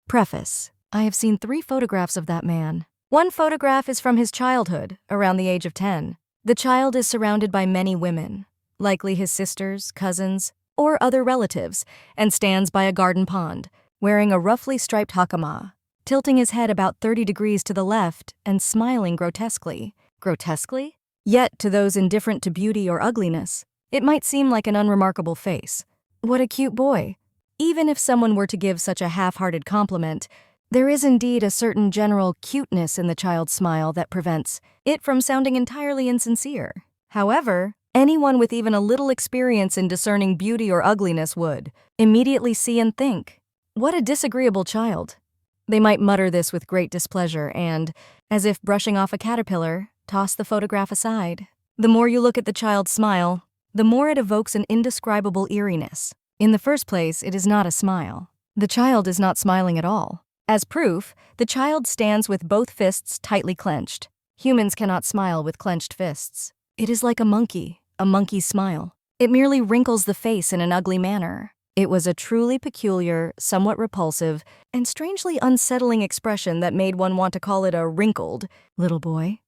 Preface. I have seen 3 photographs of that man. One photograph is from his childhood, around the age of 10. The child is surrounded by many women, likely his sisters, cousins, or other relatives, and stands by a garden pond, wearing a roughly striped hakama, tilting his head about 30 degrees to the left and smiling grotesquely. Grotesquely? Yet, to those indifferent to beauty or ugliness, it might seem like an unremarkable face. What a cute boy. Even if someone were to give such a half-hearted compliment, there is indeed a certain general cuteness in the child's smile that prevents it from sounding entirely insincere. However, anyone with even a little experience in discerning beauty or ugliness would immediately see and think, "What a disagreeable child." They might mutter this with great displeasure and, as if brushing off a caterpillar, toss the photograph aside. The more you look at the child's smile, the more it evokes an indescribable eeriness. In the first place, it is not a smile. The child is not smiling at all. As proof, the child stands with both fists tightly clenched. Humans cannot smile with clenched fists. It is like a monkey's smile. It merely wrinkles the face in an ugly manner. It was a truly peculiar, somewhat repulsive, and strangely unsettling expression that made one want to call it a wrinkled little boy.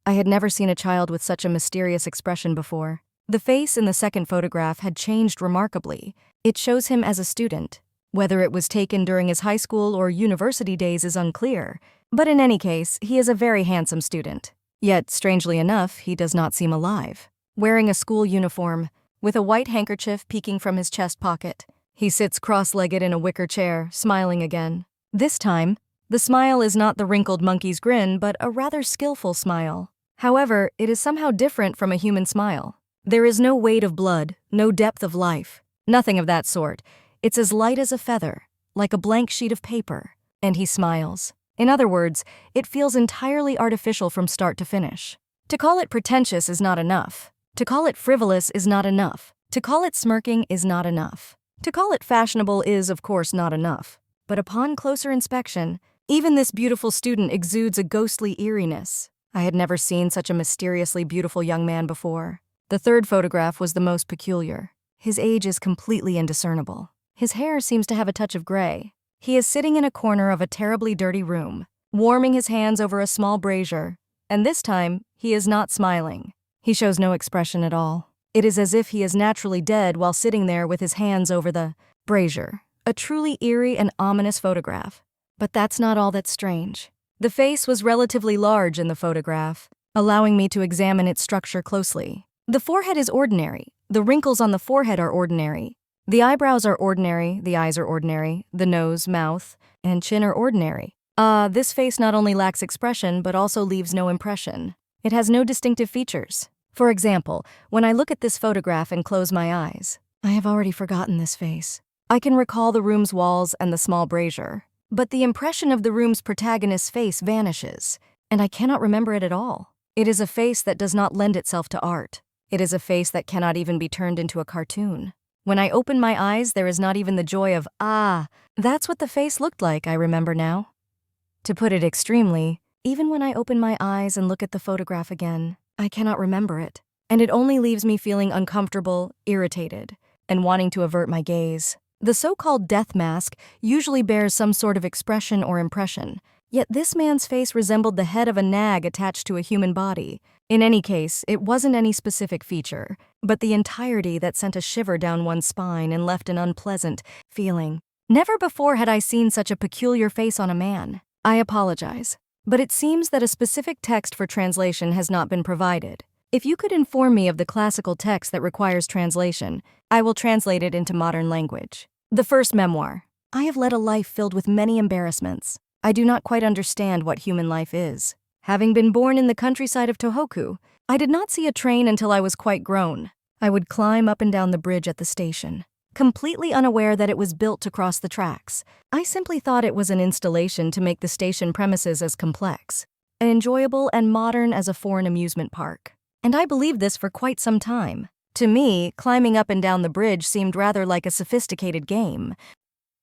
I had never seen a child with such a mysterious expression before. The face in the second photograph had changed remarkably. It shows him as a student. Whether it was taken during his high school or university days is unclear, but in any case, he is a very handsome student. Yet, strangely enough, he does not seem alive. Wearing a school uniform, with a white handkerchief peeking from his chest pocket, he sits cross-legged in a wicker chair, smiling again. This time, the smile is not the wrinkled monkey's grin, but a rather skillful smile. However, it is somehow different from a human smile. There is no weight of blood, no depth of life, nothing of that sort. It's as light as a feather, like a blank sheet of paper, and he smiles. In other words, it feels entirely artificial from start to finish. To call it pretentious is not enough. To call it frivolous is not enough. To call it smirking is not enough. To call it fashionable is, of course, not enough. But upon closer inspection, even this beautiful student exudes a ghostly eeriness. I had never seen such a mysteriously beautiful young man before. The third photograph was the most peculiar. His age is completely indiscernible. His hair seems to have a touch of gray. He is sitting in a corner of a terribly dirty room, warming his hands over a small brazier, and this time, he is not smiling. He shows no expression at all. It is as if he is naturally dead while sitting there with his hands over the brazier. A truly eerie and ominous photograph. But that's not all that's strange. The face was relatively large in the photograph, allowing me to examine its structure closely. The forehead is ordinary. The wrinkles on the forehead are ordinary. The eyebrows are ordinary, the eyes are ordinary, the nose, mouth, and chin are ordinary. This face not only lacks expression, but also leaves no impression. It has no distinctive features. For example, when I look at this photograph and close my eyes, I have already forgotten this face. I can recall the room's walls and the small brazier, but the impression of the room's protagonist's face vanishes, and I cannot remember it at all. It is a face that does not lend itself to art. It is a face that cannot even be turned into a cartoon. When I open my eyes, there is not even the joy of, that's what the face looked like, I remember now. To put it extremely, even when I open my eyes and look at the photograph again, I cannot remember it, and it only leaves me feeling uncomfortable, irritated, and wanting to avert my gaze. The so-called death mask usually bears some sort of expression or impression, yet this man's face resembled the head of a nag attached to a human body. In any case, it wasn't any specific feature, but the entirety that sent a shiver down one's spine and left an unpleasant feeling. Never before had I seen such a peculiar face on a man. I apologize, but it seems that a specific text for translation has not been provided. If you could inform me of the classical text that requires translation, I will translate it into modern language. The first memoir. I have led a life filled with many embarrassments. I do not quite understand what human life is. Having been born in the countryside of Tohoku, I did not see a train until I was quite grown. I would climb up and down the bridge at the station, completely unaware that it was built to cross the tracks. I simply thought it was an installation to make the station premises as complex, enjoyable and modern as a foreign amusement park. And I believed this for quite some time. To me, climbing up and down the bridge seemed rather like a sophisticated game,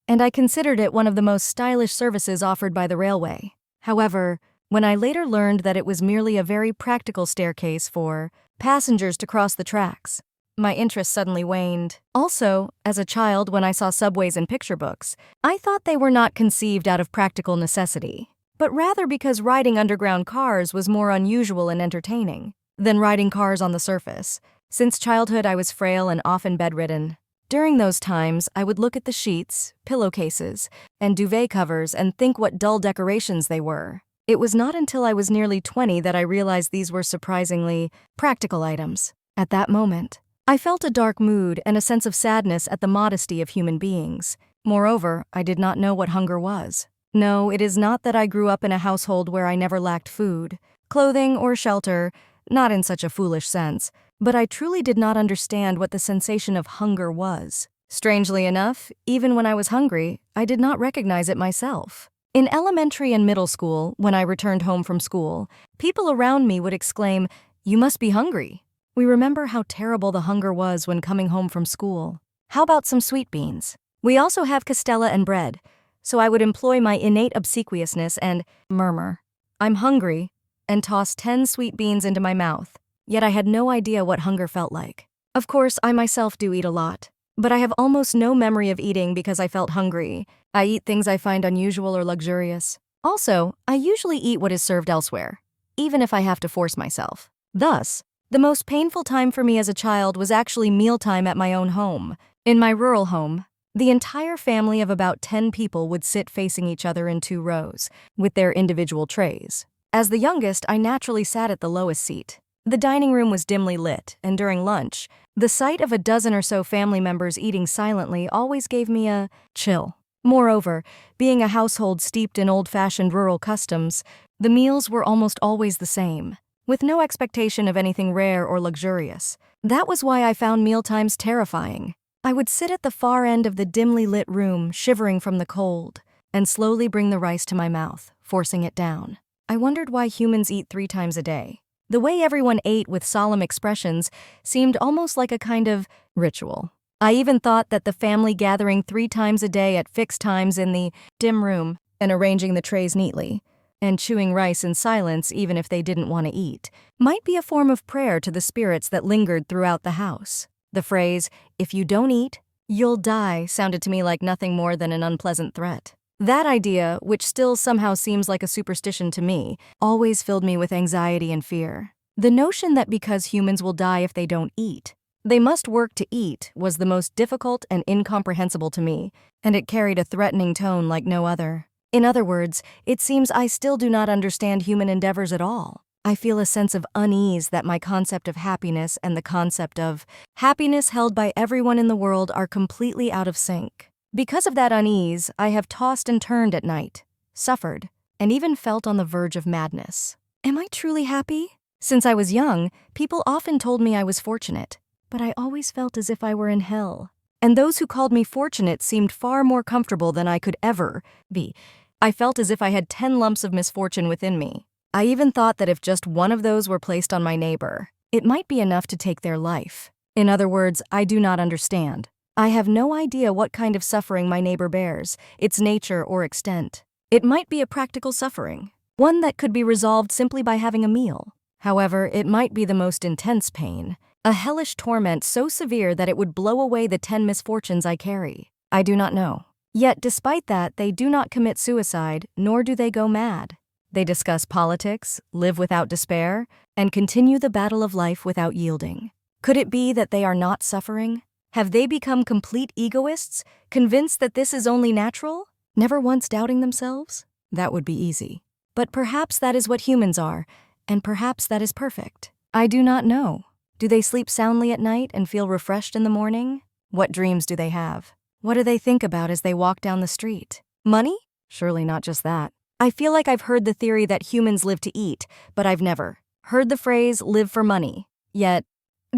and I considered it one of the most stylish services offered by the railway. However, when I later learned that it was merely a very practical staircase for passengers to cross the tracks, my interest suddenly waned. Also, as a child, when I saw subways in picture books, I thought they were not conceived out of practical necessity, but rather because riding underground cars was more unusual and entertaining than riding cars on the surface. Since childhood, I was frail and often bedridden. During those times, I would look at the sheets, pillowcases, and duvet covers and think what dull decorations they were. It was not until I was nearly 20 that I realized these were surprisingly practical items. At that moment, I felt a dark mood and a sense of sadness at the modesty of human beings. Moreover, I did not know what hunger was. No, it is not that I grew up in a household where I never lacked food, clothing, or shelter, not in such a foolish sense, but I truly did not understand what the sensation of hunger was. Strangely enough, even when I was hungry, I did not recognize it myself. In elementary and middle school, when I returned home from school, people around me would exclaim, "You must be hungry." We remember how terrible the hunger was when coming home from school. How about some sweet beans? We also have castella and bread, so I would employ my innate obsequiousness and murmur, "I'm hungry," and toss 10 sweet beans into my mouth. Yet I had no idea what hunger felt like. Of course, I myself do eat a lot, but I have almost no memory of eating because I felt hungry. I eat things I find unusual or luxurious. Also, I usually eat what is served elsewhere, even if I have to force myself. Thus, the most painful time for me as a child was actually mealtime at my own home. In my rural home, the entire family of about 10 people would sit facing each other in 2 rows, with their individual trays. As the youngest, I naturally sat at the lowest seat. The dining room was dimly lit, and during lunch, the sight of a dozen or so family members eating silently always gave me a chill. Moreover, being a household steeped in old-fashioned rural customs, the meals were almost always the same, with no expectation of anything rare or luxurious. That was why I found mealtimes terrifying. I would sit at the far end of the dimly lit room, shivering from the cold, and slowly bring the rice to my mouth, forcing it down. I wondered why humans eat 3 times a day. The way everyone ate with solemn expressions seemed almost like a kind of ritual. I even thought that the family gathering 3 times a day at fixed times in the dim room and arranging the trays neatly, and chewing rice in silence even if they didn't want to eat, might be a form of prayer to the spirits that lingered throughout the house. The phrase, "If you don't eat, you'll die," sounded to me like nothing more than an unpleasant threat. That idea, which still somehow seems like a superstition to me, always filled me with anxiety and fear. The notion that because humans will die if they don't eat, they must work to eat was the most difficult and incomprehensible to me, and it carried a threatening tone like no other. In other words, it seems I still do not understand human endeavors at all. I feel a sense of unease that my concept of happiness and the concept of happiness held by everyone in the world are completely out of sync. Because of that unease, I have tossed and turned at night, suffered, and even felt on the verge of madness. Am I truly happy? Since I was young, people often told me I was fortunate, but I always felt as if I were in hell. And those who called me fortunate seemed far more comfortable than I could ever be. I felt as if I had 10 lumps of misfortune within me. I even thought that if just one of those were placed on my neighbor, it might be enough to take their life. In other words, I do not understand. I have no idea what kind of suffering my neighbor bears, its nature or extent. It might be a practical suffering, one that could be resolved simply by having a meal. However, it might be the most intense pain, a hellish torment so severe that it would blow away the 10 misfortunes I carry. I do not know. Yet, despite that, they do not commit suicide, nor do they go mad. They discuss politics, live without despair, and continue the battle of life without yielding. Could it be that they are not suffering? Have they become complete egoists, convinced that this is only natural, never once doubting themselves? That would be easy. But perhaps that is what humans are, and perhaps that is perfect. I do not know. Do they sleep soundly at night and feel refreshed in the morning? What dreams do they have? What do they think about as they walk down the street? Money? Surely not just that. I feel like I've heard the theory that humans live to eat, but I've never heard the phrase live for money. Yet,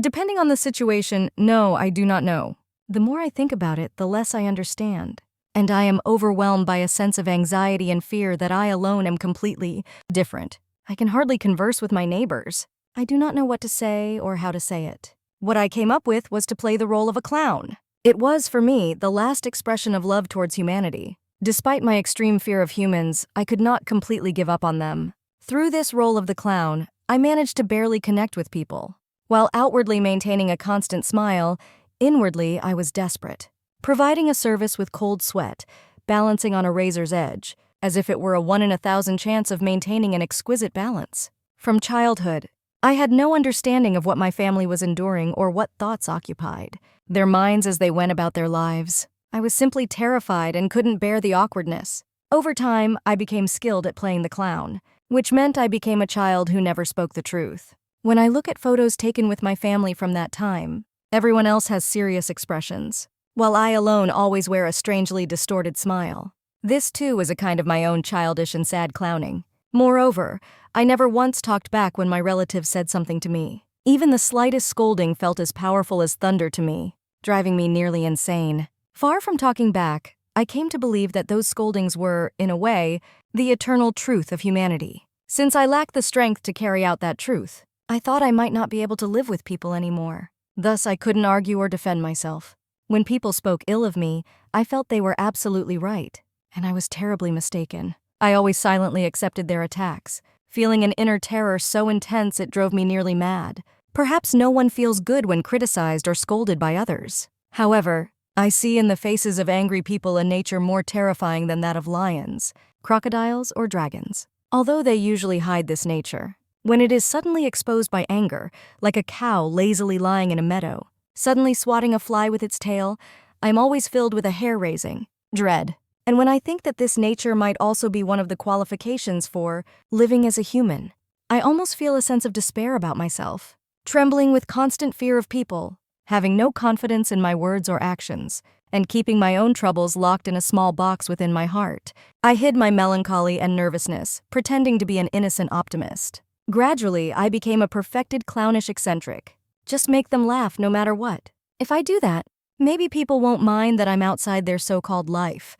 depending on the situation, no, I do not know. The more I think about it, the less I understand. And I am overwhelmed by a sense of anxiety and fear that I alone am completely different. I can hardly converse with my neighbors. I do not know what to say or how to say it. What I came up with was to play the role of a clown. It was, for me, the last expression of love towards humanity. Despite my extreme fear of humans, I could not completely give up on them. Through this role of the clown, I managed to barely connect with people. While outwardly maintaining a constant smile, inwardly I was desperate. Providing a service with cold sweat, balancing on a razor's edge, as if it were a 1 in 1,000 chance of maintaining an exquisite balance. From childhood, I had no understanding of what my family was enduring or what thoughts occupied their minds as they went about their lives. I was simply terrified and couldn't bear the awkwardness. Over time, I became skilled at playing the clown, which meant I became a child who never spoke the truth. When I look at photos taken with my family from that time, everyone else has serious expressions, while I alone always wear a strangely distorted smile. This too is a kind of my own childish and sad clowning. Moreover, I never once talked back when my relatives said something to me. Even the slightest scolding felt as powerful as thunder to me, driving me nearly insane. Far from talking back, I came to believe that those scoldings were, in a way, the eternal truth of humanity. Since I lacked the strength to carry out that truth, I thought I might not be able to live with people anymore. Thus, I couldn't argue or defend myself. When people spoke ill of me, I felt they were absolutely right, and I was terribly mistaken. I always silently accepted their attacks, feeling an inner terror so intense it drove me nearly mad. Perhaps no one feels good when criticized or scolded by others. However, I see in the faces of angry people a nature more terrifying than that of lions, crocodiles, or dragons. Although they usually hide this nature, when it is suddenly exposed by anger, like a cow lazily lying in a meadow, suddenly swatting a fly with its tail, I am always filled with a hair-raising dread. And when I think that this nature might also be one of the qualifications for living as a human, I almost feel a sense of despair about myself, trembling with constant fear of people, having no confidence in my words or actions, and keeping my own troubles locked in a small box within my heart. I hid my melancholy and nervousness, pretending to be an innocent optimist. Gradually, I became a perfected clownish eccentric. Just make them laugh no matter what. If I do that, maybe people won't mind that I'm outside their so-called life.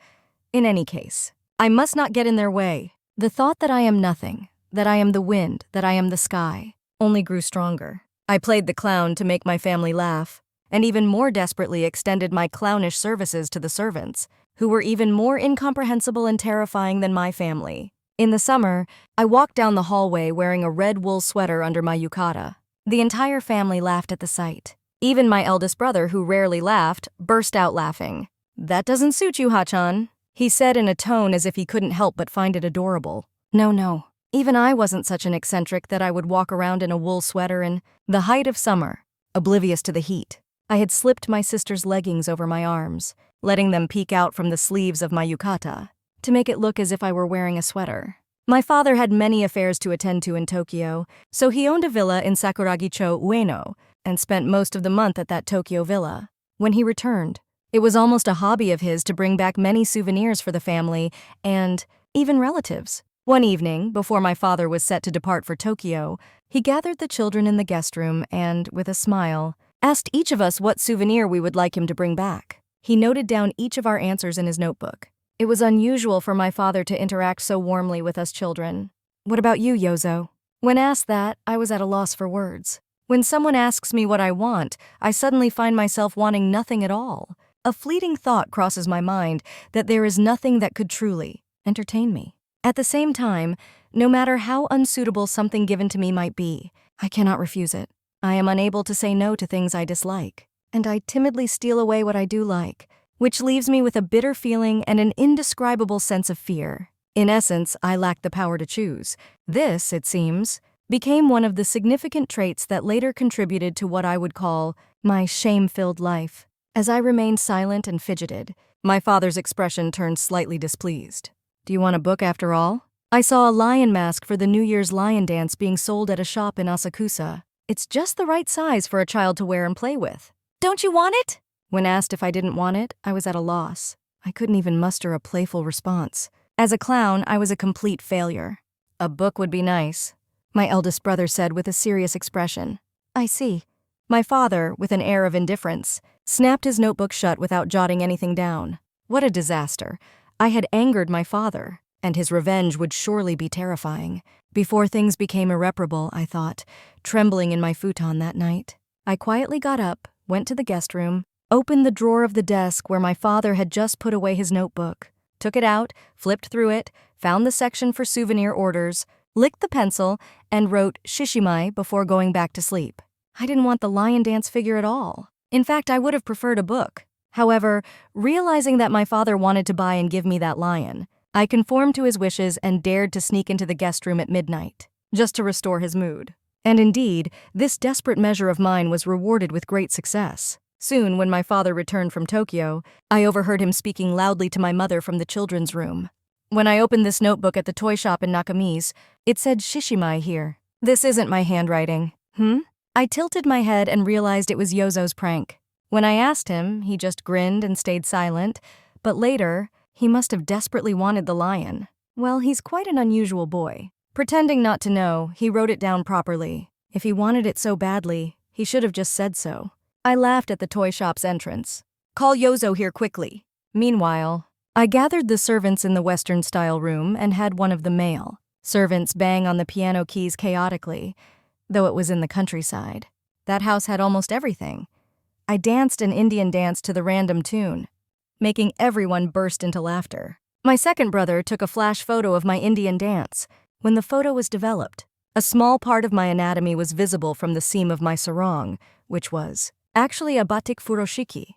In any case, I must not get in their way. The thought that I am nothing, that I am the wind, that I am the sky, only grew stronger. I played the clown to make my family laugh, and even more desperately extended my clownish services to the servants, who were even more incomprehensible and terrifying than my family. In the summer, I walked down the hallway wearing a red wool sweater under my yukata. The entire family laughed at the sight. Even my eldest brother, who rarely laughed, burst out laughing. "That doesn't suit you, Hachan," he said in a tone as if he couldn't help but find it adorable. No. Even I wasn't such an eccentric that I would walk around in a wool sweater in the height of summer, oblivious to the heat. I had slipped my sister's leggings over my arms, letting them peek out from the sleeves of my yukata, to make it look as if I were wearing a sweater. My father had many affairs to attend to in Tokyo, so he owned a villa in Sakuragi-cho, Ueno, and spent most of the month at that Tokyo villa. When he returned, it was almost a hobby of his to bring back many souvenirs for the family and even relatives. One evening, before my father was set to depart for Tokyo, he gathered the children in the guest room and, with a smile, asked each of us what souvenir we would like him to bring back. He noted down each of our answers in his notebook. It was unusual for my father to interact so warmly with us children. "What about you, Yozo?" When asked that, I was at a loss for words. When someone asks me what I want, I suddenly find myself wanting nothing at all. A fleeting thought crosses my mind that there is nothing that could truly entertain me. At the same time, no matter how unsuitable something given to me might be, I cannot refuse it. I am unable to say no to things I dislike, and I timidly steal away what I do like, which leaves me with a bitter feeling and an indescribable sense of fear. In essence, I lack the power to choose. This, it seems, became one of the significant traits that later contributed to what I would call my shame-filled life. As I remained silent and fidgeted, my father's expression turned slightly displeased. "Do you want a book after all?" I saw a lion mask for the New Year's lion dance being sold at a shop in Asakusa. It's just the right size for a child to wear and play with. "Don't you want it?" When asked if I didn't want it, I was at a loss. I couldn't even muster a playful response. As a clown, I was a complete failure. "A book would be nice," my eldest brother said with a serious expression. "I see." My father, with an air of indifference, snapped his notebook shut without jotting anything down. What a disaster. I had angered my father, and his revenge would surely be terrifying. Before things became irreparable, I thought, trembling in my futon that night. I quietly got up, went to the guest room, opened the drawer of the desk where my father had just put away his notebook, took it out, flipped through it, found the section for souvenir orders, licked the pencil, and wrote Shishimai before going back to sleep. I didn't want the lion dance figure at all. In fact, I would have preferred a book. However, realizing that my father wanted to buy and give me that lion, I conformed to his wishes and dared to sneak into the guest room at midnight, just to restore his mood. And indeed, this desperate measure of mine was rewarded with great success. Soon, when my father returned from Tokyo, I overheard him speaking loudly to my mother from the children's room. When I opened this notebook at the toy shop in Nakami's, it said Shishimai here. This isn't my handwriting. I tilted my head and realized it was Yozo's prank. When I asked him, he just grinned and stayed silent, but later, he must have desperately wanted the lion. Well, he's quite an unusual boy. Pretending not to know, he wrote it down properly. If he wanted it so badly, he should have just said so. I laughed at the toy shop's entrance. Call Yozo here quickly. Meanwhile, I gathered the servants in the Western-style room and had one of the male servants bang on the piano keys chaotically, though it was in the countryside. That house had almost everything. I danced an Indian dance to the random tune, making everyone burst into laughter. My second brother took a flash photo of my Indian dance. When the photo was developed, a small part of my anatomy was visible from the seam of my sarong, which was actually a batik furoshiki,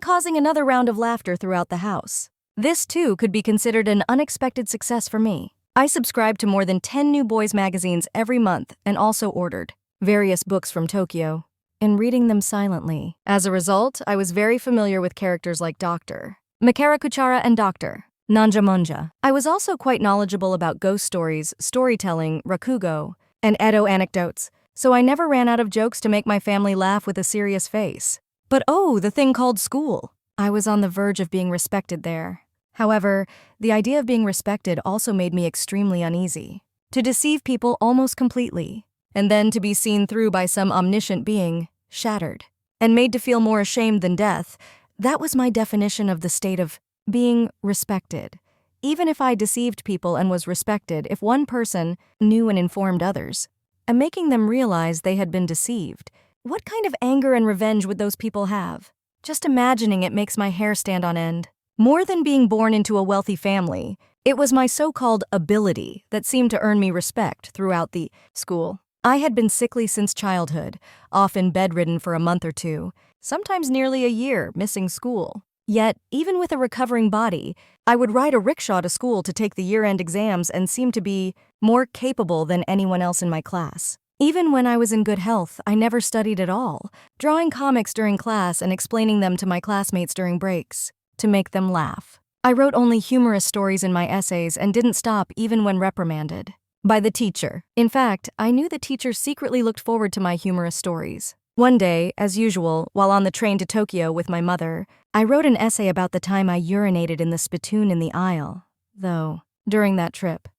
causing another round of laughter throughout the house. This, too, could be considered an unexpected success for me. I subscribed to more than 10 new boys' magazines every month and also ordered various books from Tokyo and reading them silently. As a result, I was very familiar with characters like Dr. Makara and Dr. Nanjamonja. I was also quite knowledgeable about ghost stories, storytelling, rakugo, and Edo anecdotes, so I never ran out of jokes to make my family laugh with a serious face. But oh, the thing called school. I was on the verge of being respected there. However, the idea of being respected also made me extremely uneasy. To deceive people almost completely, and then to be seen through by some omniscient being, shattered, and made to feel more ashamed than death, that was my definition of the state of being respected. Even if I deceived people and was respected, if one person knew and informed others, and making them realize they had been deceived, what kind of anger and revenge would those people have? Just imagining it makes my hair stand on end. More than being born into a wealthy family, it was my so-called ability that seemed to earn me respect throughout the school. I had been sickly since childhood, often bedridden for a month or two, sometimes nearly a year, missing school. Yet, even with a recovering body, I would ride a rickshaw to school to take the year-end exams and seemed to be more capable than anyone else in my class. Even when I was in good health, I never studied at all, drawing comics during class and explaining them to my classmates during breaks, to make them laugh. I wrote only humorous stories in my essays and didn't stop even when reprimanded by the teacher. In fact, I knew the teacher secretly looked forward to my humorous stories. One day, as usual, while on the train to Tokyo with my mother, I wrote an essay about the time I urinated in the spittoon in the aisle, though, during that trip,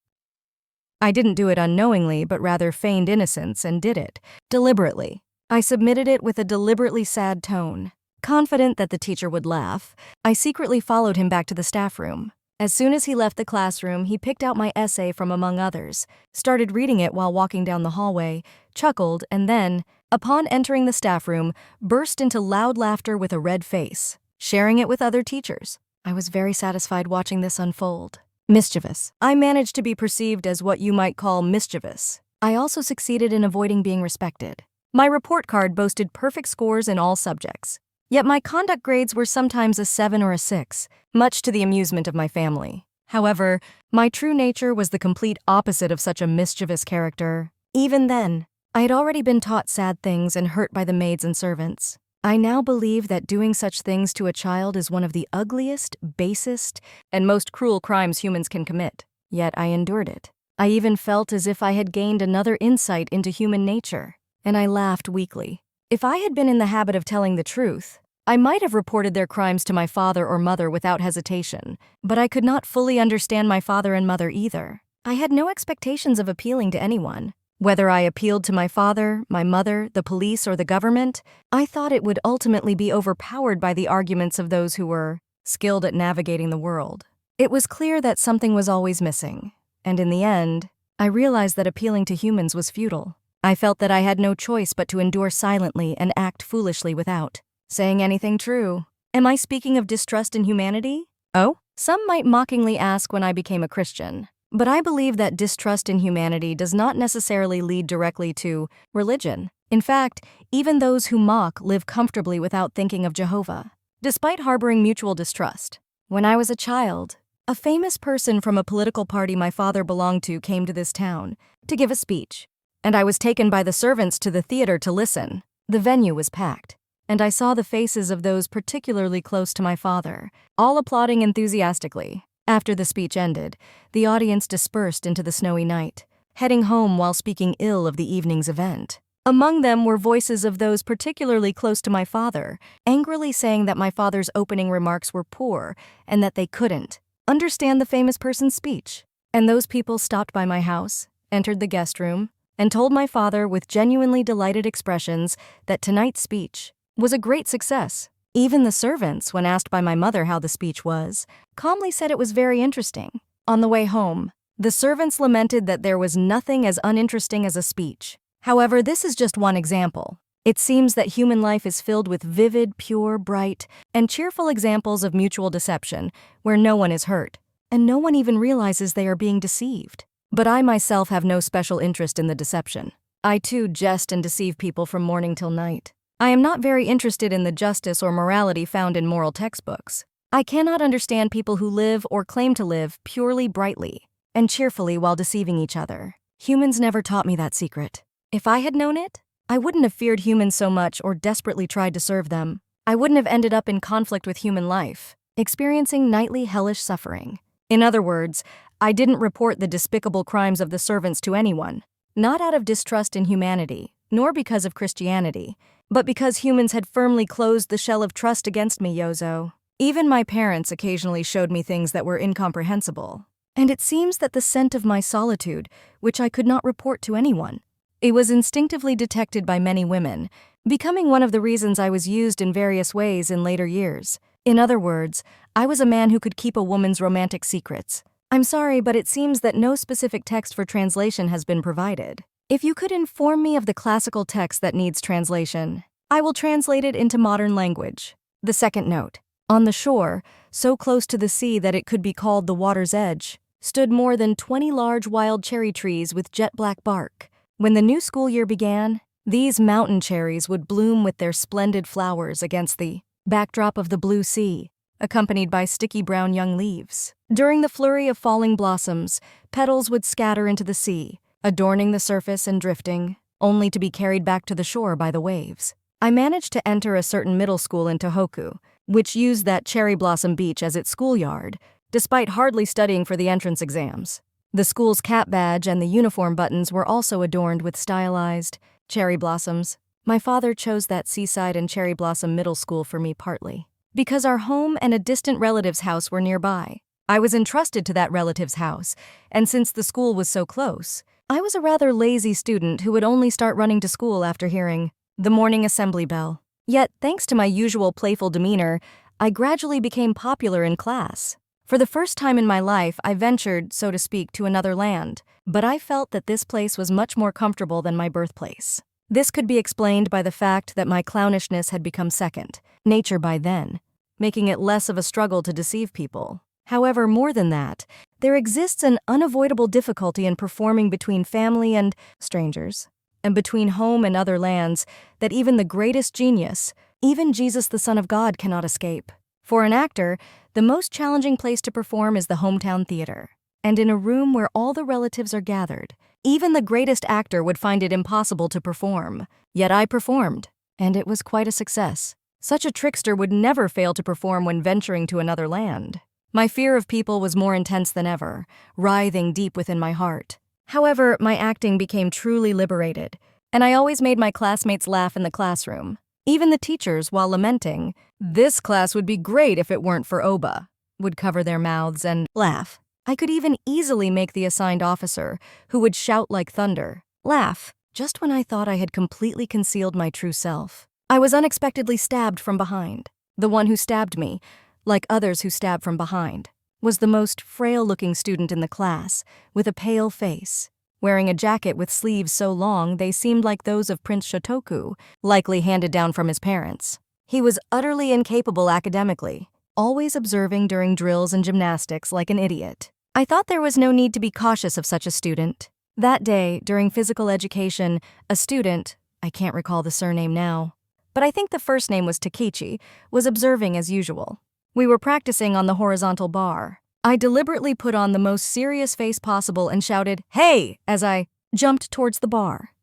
I didn't do it unknowingly, but rather feigned innocence and did it deliberately. I submitted it with a deliberately sad tone. Confident that the teacher would laugh, I secretly followed him back to the staff room. As soon as he left the classroom, he picked out my essay from among others, started reading it while walking down the hallway, chuckled, and then, upon entering the staff room, burst into loud laughter with a red face, sharing it with other teachers. I was very satisfied watching this unfold. Mischievous. I managed to be perceived as what you might call mischievous. I also succeeded in avoiding being respected. My report card boasted perfect scores in all subjects. Yet my conduct grades were sometimes a 7 or a 6, much to the amusement of my family. However, my true nature was the complete opposite of such a mischievous character. Even then, I had already been taught sad things and hurt by the maids and servants. I now believe that doing such things to a child is one of the ugliest, basest, and most cruel crimes humans can commit. Yet I endured it. I even felt as if I had gained another insight into human nature, and I laughed weakly. If I had been in the habit of telling the truth, I might have reported their crimes to my father or mother without hesitation, but I could not fully understand my father and mother either. I had no expectations of appealing to anyone. Whether I appealed to my father, my mother, the police, or the government, I thought it would ultimately be overpowered by the arguments of those who were skilled at navigating the world. It was clear that something was always missing, and in the end, I realized that appealing to humans was futile. I felt that I had no choice but to endure silently and act foolishly without saying anything true. Am I speaking of distrust in humanity? Oh? Some might mockingly ask when I became a Christian, but I believe that distrust in humanity does not necessarily lead directly to religion. In fact, even those who mock live comfortably without thinking of Jehovah, despite harboring mutual distrust. When I was a child, a famous person from a political party my father belonged to came to this town to give a speech, and I was taken by the servants to the theater to listen. The venue was packed, and I saw the faces of those particularly close to my father, all applauding enthusiastically. After the speech ended, the audience dispersed into the snowy night, heading home while speaking ill of the evening's event. Among them were voices of those particularly close to my father, angrily saying that my father's opening remarks were poor and that they couldn't understand the famous person's speech. And those people stopped by my house, entered the guest room, and told my father with genuinely delighted expressions that tonight's speech was a great success. Even the servants, when asked by my mother how the speech was, calmly said it was very interesting. On the way home, the servants lamented that there was nothing as uninteresting as a speech. However, this is just one example. It seems that human life is filled with vivid, pure, bright, and cheerful examples of mutual deception, where no one is hurt, and no one even realizes they are being deceived. But I myself have no special interest in the deception. I too jest and deceive people from morning till night. I am not very interested in the justice or morality found in moral textbooks. I cannot understand people who live or claim to live purely, brightly, and cheerfully while deceiving each other. Humans never taught me that secret. If I had known it, I wouldn't have feared humans so much or desperately tried to serve them. I wouldn't have ended up in conflict with human life, experiencing nightly hellish suffering. In other words, I didn't report the despicable crimes of the servants to anyone, not out of distrust in humanity, nor because of Christianity, but because humans had firmly closed the shell of trust against me, Yozo. Even my parents occasionally showed me things that were incomprehensible. And it seems that the scent of my solitude, which I could not report to anyone, it was instinctively detected by many women, becoming one of the reasons I was used in various ways in later years. In other words, I was a man who could keep a woman's romantic secrets. I'm sorry, but it seems that no specific text for translation has been provided. If you could inform me of the classical text that needs translation, I will translate it into modern language. The second note. On the shore, so close to the sea that it could be called the water's edge, stood more than 20 large wild cherry trees with jet-black bark. When the new school year began, these mountain cherries would bloom with their splendid flowers against the backdrop of the blue sea, accompanied by sticky brown young leaves. During the flurry of falling blossoms, petals would scatter into the sea, adorning the surface and drifting, only to be carried back to the shore by the waves. I managed to enter a certain middle school in Tohoku, which used that cherry blossom beach as its schoolyard, despite hardly studying for the entrance exams. The school's cap badge and the uniform buttons were also adorned with stylized cherry blossoms. My father chose that seaside and cherry blossom middle school for me partly because our home and a distant relative's house were nearby. I was entrusted to that relative's house, and since the school was so close, I was a rather lazy student who would only start running to school after hearing the morning assembly bell. Yet, thanks to my usual playful demeanor, I gradually became popular in class. For the first time in my life, I ventured, so to speak, to another land, but I felt that this place was much more comfortable than my birthplace. This could be explained by the fact that my clownishness had become second nature by then, making it less of a struggle to deceive people. However, more than that, there exists an unavoidable difficulty in performing between family and strangers, and between home and other lands that even the greatest genius, even Jesus the Son of God, cannot escape. For an actor, the most challenging place to perform is the hometown theater, and in a room where all the relatives are gathered, even the greatest actor would find it impossible to perform. Yet I performed, and it was quite a success. Such a trickster would never fail to perform when venturing to another land. My fear of people was more intense than ever, writhing deep within my heart. However, my acting became truly liberated, and I always made my classmates laugh in the classroom. Even the teachers, while lamenting, "This class would be great if it weren't for Oba," would cover their mouths and laugh. I could even easily make the assigned officer, who would shout like thunder, laugh, just when I thought I had completely concealed my true self. I was unexpectedly stabbed from behind. The one who stabbed me, like others who stab from behind, was the most frail-looking student in the class, with a pale face, wearing a jacket with sleeves so long they seemed like those of Prince Shotoku, likely handed down from his parents. He was utterly incapable academically, always observing during drills and gymnastics like an idiot. I thought there was no need to be cautious of such a student. That day, during physical education, a student, I can't recall the surname now, but I think the first name was Takechi, was observing as usual. We were practicing on the horizontal bar. I deliberately put on the most serious face possible and shouted, "Hey!" as I jumped towards the bar.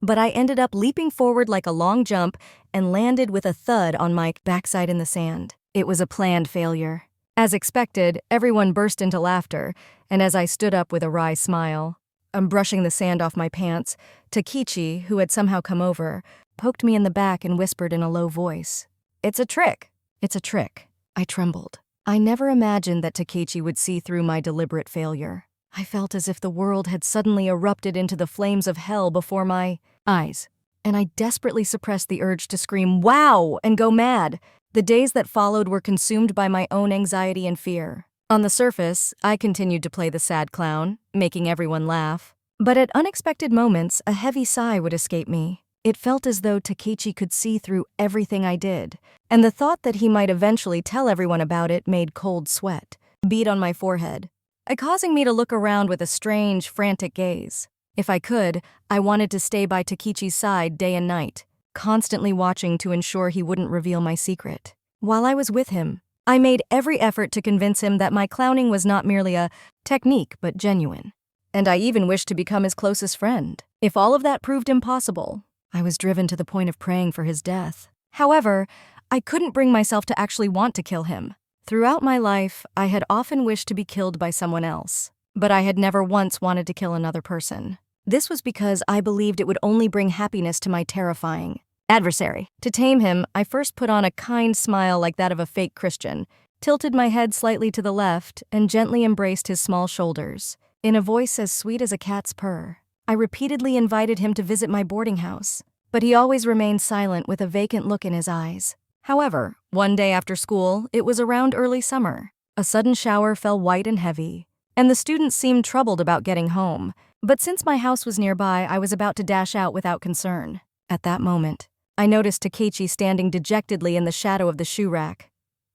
But I ended up leaping forward like a long jump and landed with a thud on my backside in the sand. It was a planned failure. As expected, everyone burst into laughter, and as I stood up with a wry smile, brushing the sand off my pants, Takechi, who had somehow come over, poked me in the back and whispered in a low voice, "It's a trick. It's a trick." I trembled. I never imagined that Takechi would see through my deliberate failure. I felt as if the world had suddenly erupted into the flames of hell before my eyes, and I desperately suppressed the urge to scream, "Wow!" and go mad. The days that followed were consumed by my own anxiety and fear. On the surface, I continued to play the sad clown, making everyone laugh. But at unexpected moments, a heavy sigh would escape me. It felt as though Takechi could see through everything I did, and the thought that he might eventually tell everyone about it made cold sweat bead on my forehead, causing me to look around with a strange, frantic gaze. If I could, I wanted to stay by Takechi's side day and night, constantly watching to ensure he wouldn't reveal my secret. While I was with him, I made every effort to convince him that my clowning was not merely a technique but genuine. And I even wished to become his closest friend. If all of that proved impossible, I was driven to the point of praying for his death. However, I couldn't bring myself to actually want to kill him. Throughout my life, I had often wished to be killed by someone else, but I had never once wanted to kill another person. This was because I believed it would only bring happiness to my terrifying adversary. To tame him, I first put on a kind smile like that of a fake Christian, tilted my head slightly to the left, and gently embraced his small shoulders. In a voice as sweet as a cat's purr, I repeatedly invited him to visit my boarding house, but he always remained silent with a vacant look in his eyes. However, one day after school, it was around early summer. A sudden shower fell white and heavy, and the students seemed troubled about getting home. But since my house was nearby, I was about to dash out without concern. At that moment, I noticed Takechi standing dejectedly in the shadow of the shoe rack.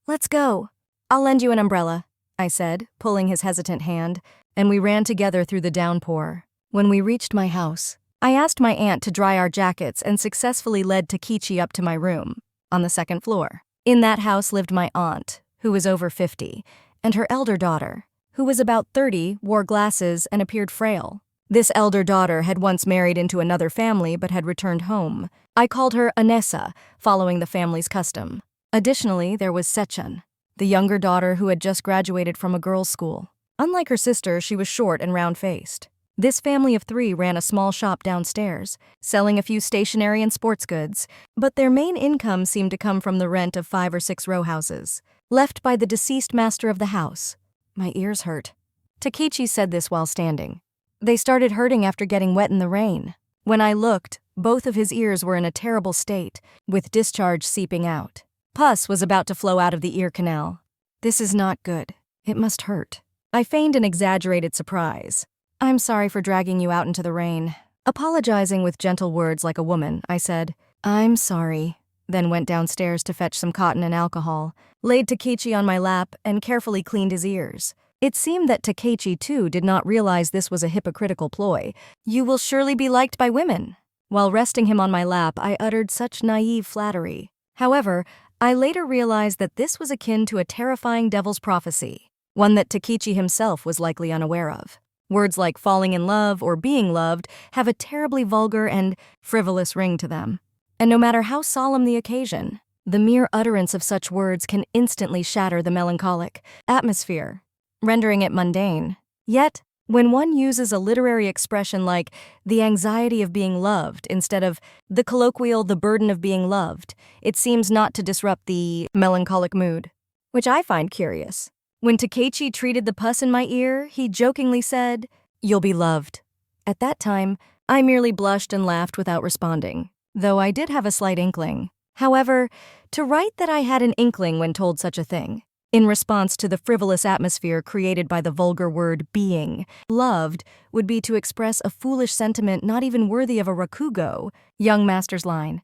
"Let's go. I'll lend you an umbrella," I said, pulling his hesitant hand, and we ran together through the downpour. When we reached my house, I asked my aunt to dry our jackets and successfully led Takechi up to my room, on the second floor. In that house lived my aunt, who was over 50, and her elder daughter, who was about 30, wore glasses and appeared frail. This elder daughter had once married into another family but had returned home. I called her Anessa, following the family's custom. Additionally, there was Sechan, the younger daughter who had just graduated from a girls' school. Unlike her sister, she was short and round-faced. This family of 3 ran a small shop downstairs, selling a few stationery and sports goods, but their main income seemed to come from the rent of 5 or 6 row houses, left by the deceased master of the house. My ears hurt. Takechi said this while standing. They started hurting after getting wet in the rain. When I looked, both of his ears were in a terrible state, with discharge seeping out. Pus was about to flow out of the ear canal. "This is not good. It must hurt." I feigned an exaggerated surprise. "I'm sorry for dragging you out into the rain." Apologizing with gentle words like a woman, I said, "I'm sorry," then went downstairs to fetch some cotton and alcohol, laid Takechi on my lap, and carefully cleaned his ears. It seemed that Takechi, too, did not realize this was a hypocritical ploy. "You will surely be liked by women." While resting him on my lap, I uttered such naive flattery. However, I later realized that this was akin to a terrifying devil's prophecy, one that Takechi himself was likely unaware of. Words like falling in love or being loved have a terribly vulgar and frivolous ring to them. And no matter how solemn the occasion, the mere utterance of such words can instantly shatter the melancholic atmosphere, rendering it mundane. Yet, when one uses a literary expression like the anxiety of being loved instead of the colloquial the burden of being loved, it seems not to disrupt the melancholic mood, which I find curious. When Takechi treated the pus in my ear, he jokingly said, "You'll be loved." At that time, I merely blushed and laughed without responding, though I did have a slight inkling. However, to write that I had an inkling when told such a thing, in response to the frivolous atmosphere created by the vulgar word being loved, would be to express a foolish sentiment not even worthy of a rakugo, young master's line.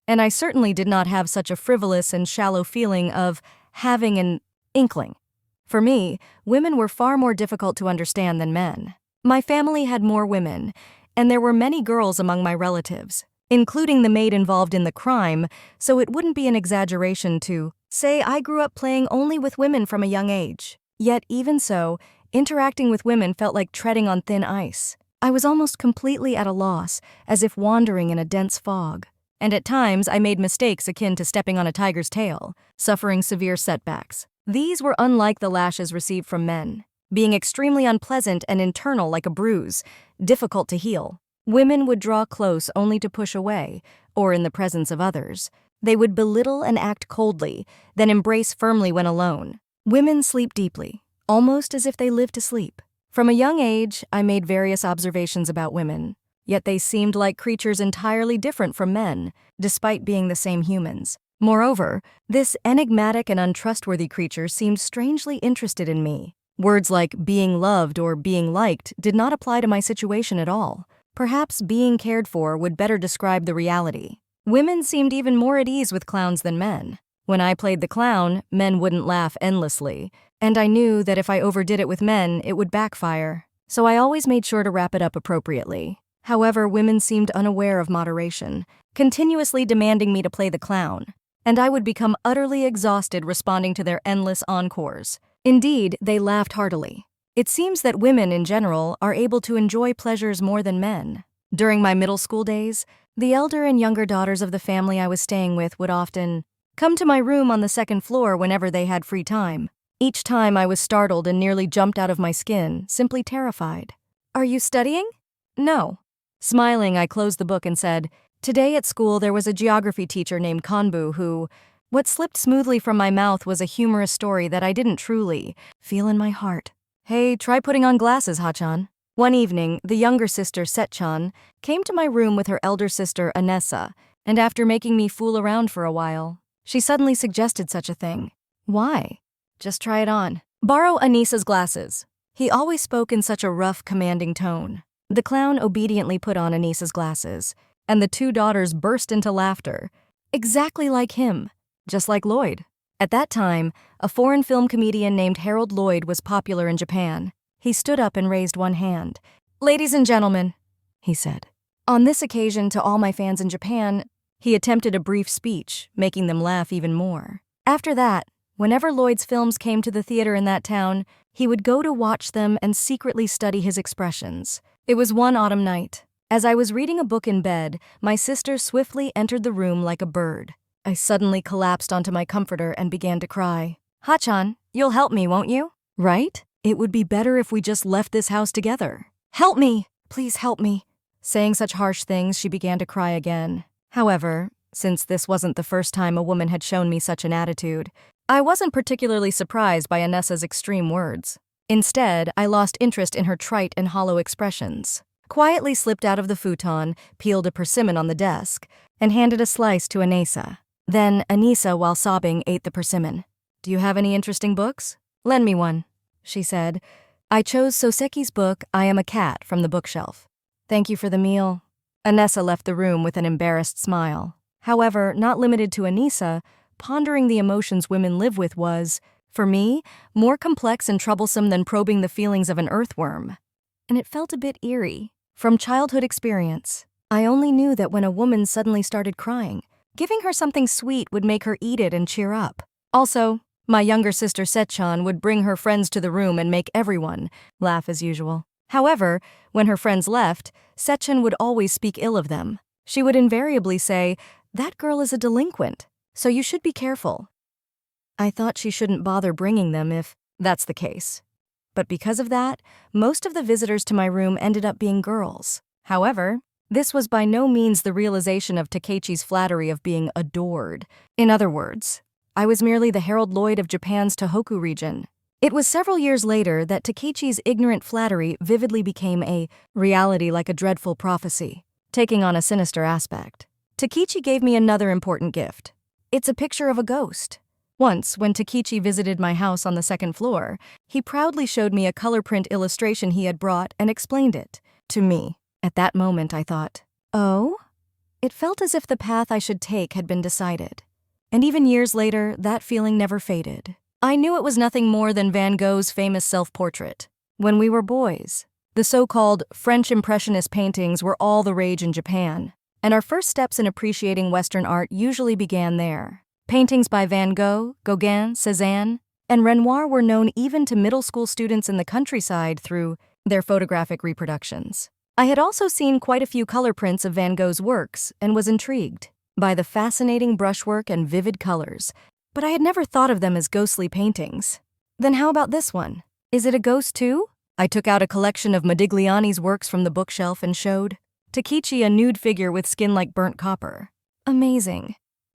And I certainly did not have such a frivolous and shallow feeling of having an inkling. For me, women were far more difficult to understand than men. My family had more women, and there were many girls among my relatives. including the maid involved in the crime, so it wouldn't be an exaggeration to say I grew up playing only with women from a young age. Yet even so, interacting with women felt like treading on thin ice. I was almost completely at a loss, as if wandering in a dense fog. And at times, I made mistakes akin to stepping on a tiger's tail, suffering severe setbacks. These were unlike the lashes received from men, being extremely unpleasant and internal like a bruise, difficult to heal. Women would draw close only to push away, or in the presence of others. They would belittle and act coldly, then embrace firmly when alone. Women sleep deeply, almost as if they live to sleep. From a young age, I made various observations about women, yet they seemed like creatures entirely different from men, despite being the same humans. Moreover, this enigmatic and untrustworthy creature seemed strangely interested in me. Words like being loved or being liked did not apply to my situation at all. Perhaps being cared for would better describe the reality. Women seemed even more at ease with clowns than men. When I played the clown, men wouldn't laugh endlessly, and I knew that if I overdid it with men, it would backfire. So I always made sure to wrap it up appropriately. However, women seemed unaware of moderation, continuously demanding me to play the clown, and I would become utterly exhausted responding to their endless encores. Indeed, they laughed heartily. It seems that women in general are able to enjoy pleasures more than men. During my middle school days, the elder and younger daughters of the family I was staying with would often come to my room on the second floor whenever they had free time. Each time I was startled and nearly jumped out of my skin, simply terrified. "Are you studying?" "No." Smiling, I closed the book and said, "Today at school there was a geography teacher named Kanbu who..." What slipped smoothly from my mouth was a humorous story that I didn't truly feel in my heart. "Hey, try putting on glasses, Ha-chan." One evening, the younger sister, Set-chan, came to my room with her elder sister, Anessa, and after making me fool around for a while, she suddenly suggested such a thing. "Why?" "Just try it on. Borrow Anissa's glasses." He always spoke in such a rough, commanding tone. The clown obediently put on Anissa's glasses, and the two daughters burst into laughter. Exactly like him, just like Lloyd. At that time, a foreign film comedian named Harold Lloyd was popular in Japan. He stood up and raised one hand. "Ladies and gentlemen," he said. On this occasion, to all my fans in Japan, he attempted a brief speech, making them laugh even more. After that, whenever Lloyd's films came to the theater in that town, he would go to watch them and secretly study his expressions. It was one autumn night. As I was reading a book in bed, my sister swiftly entered the room like a bird. I suddenly collapsed onto my comforter and began to cry. "Ha-chan, you'll help me, won't you?" "Right? It would be better if we just left this house together." "Help me! Please help me." Saying such harsh things, she began to cry again. However, since this wasn't the first time a woman had shown me such an attitude, I wasn't particularly surprised by Anessa's extreme words. Instead, I lost interest in her trite and hollow expressions, quietly slipped out of the futon, peeled a persimmon on the desk, and handed a slice to Anessa. Then Anissa, while sobbing, ate the persimmon. "Do you have any interesting books? Lend me one," she said. I chose Soseki's book, I Am a Cat, from the bookshelf. "Thank you for the meal." Anessa left the room with an embarrassed smile. However, not limited to Anissa, pondering the emotions women live with was, for me, more complex and troublesome than probing the feelings of an earthworm. And it felt a bit eerie. From childhood experience, I only knew that when a woman suddenly started crying, giving her something sweet would make her eat it and cheer up. Also, my younger sister Set-chan would bring her friends to the room and make everyone laugh as usual. However, when her friends left, Set-chan would always speak ill of them. She would invariably say, "That girl is a delinquent, so you should be careful." I thought she shouldn't bother bringing them if that's the case. But because of that, most of the visitors to my room ended up being girls. However, this was by no means the realization of Takechi's flattery of being adored. In other words, I was merely the Harold Lloyd of Japan's Tohoku region. It was several years later that Takechi's ignorant flattery vividly became a reality like a dreadful prophecy, taking on a sinister aspect. Takechi gave me another important gift. It's a picture of a ghost. Once, when Takechi visited my house on the second floor, he proudly showed me a color print illustration he had brought and explained it to me. At that moment, I thought, oh? It felt as if the path I should take had been decided. And even years later, that feeling never faded. I knew it was nothing more than Van Gogh's famous self-portrait. When we were boys, the so-called French Impressionist paintings were all the rage in Japan. and our first steps in appreciating Western art usually began there. Paintings by Van Gogh, Gauguin, Cézanne, and Renoir were known even to middle school students in the countryside through their photographic reproductions. I had also seen quite a few color prints of Van Gogh's works and was intrigued by the fascinating brushwork and vivid colors, but I had never thought of them as ghostly paintings. Then how about this one? Is it a ghost too? I took out a collection of Modigliani's works from the bookshelf and showed Takechi a nude figure with skin like burnt copper. Amazing,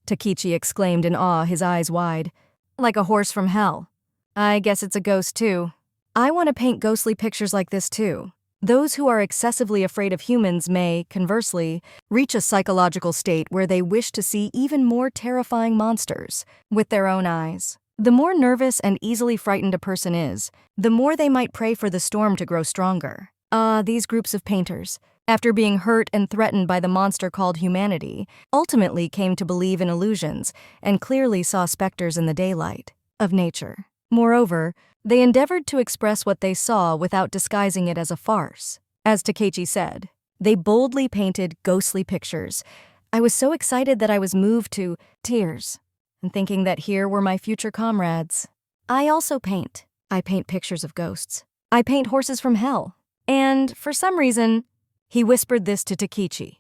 Takechi exclaimed in awe, his eyes wide. Like a horse from hell. I guess it's a ghost too. I want to paint ghostly pictures like this too. Those who are excessively afraid of humans may, conversely, reach a psychological state where they wish to see even more terrifying monsters with their own eyes. The more nervous and easily frightened a person is, the more they might pray for the storm to grow stronger. These groups of painters, after being hurt and threatened by the monster called humanity, ultimately came to believe in illusions and clearly saw specters in the daylight of nature. Moreover, they endeavored to express what they saw without disguising it as a farce. As Takechi said, they boldly painted ghostly pictures. I was so excited that I was moved to tears, and thinking that here were my future comrades. I also paint. I paint pictures of ghosts. I paint horses from hell. And, for some reason, he whispered this to Takechi.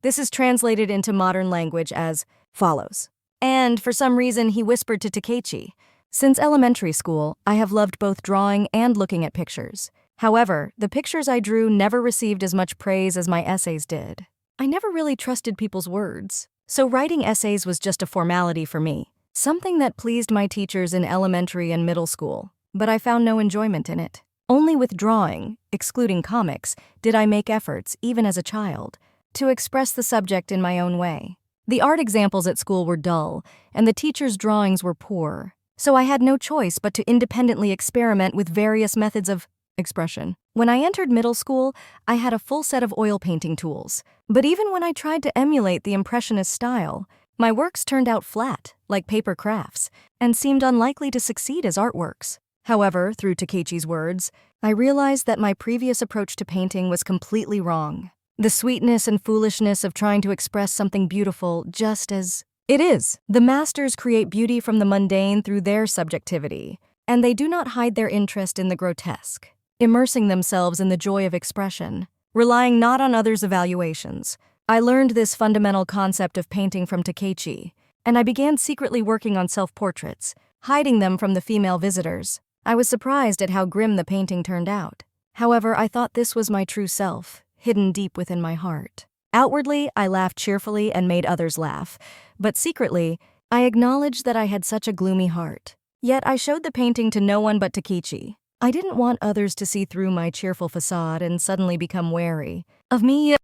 This is translated into modern language as follows. And, for some reason, he whispered to Takechi, since elementary school, I have loved both drawing and looking at pictures. However, the pictures I drew never received as much praise as my essays did. I never really trusted people's words, so writing essays was just a formality for me, something that pleased my teachers in elementary and middle school, but I found no enjoyment in it. Only with drawing, excluding comics, did I make efforts, even as a child, to express the subject in my own way. The art examples at school were dull, and the teachers' drawings were poor. So I had no choice but to independently experiment with various methods of expression. When I entered middle school, I had a full set of oil painting tools. But even when I tried to emulate the Impressionist style, my works turned out flat, like paper crafts, and seemed unlikely to succeed as artworks. However, through Takechi's words, I realized that my previous approach to painting was completely wrong. The sweetness and foolishness of trying to express something beautiful just as it is. The masters create beauty from the mundane through their subjectivity, and they do not hide their interest in the grotesque, immersing themselves in the joy of expression, relying not on others' evaluations. I learned this fundamental concept of painting from Takechi, and I began secretly working on self-portraits, hiding them from the female visitors. I was surprised at how grim the painting turned out. However, I thought this was my true self, hidden deep within my heart. Outwardly, I laughed cheerfully and made others laugh, but secretly, I acknowledged that I had such a gloomy heart. Yet I showed the painting to no one but Takechi. I didn't want others to see through my cheerful facade and suddenly become wary of me,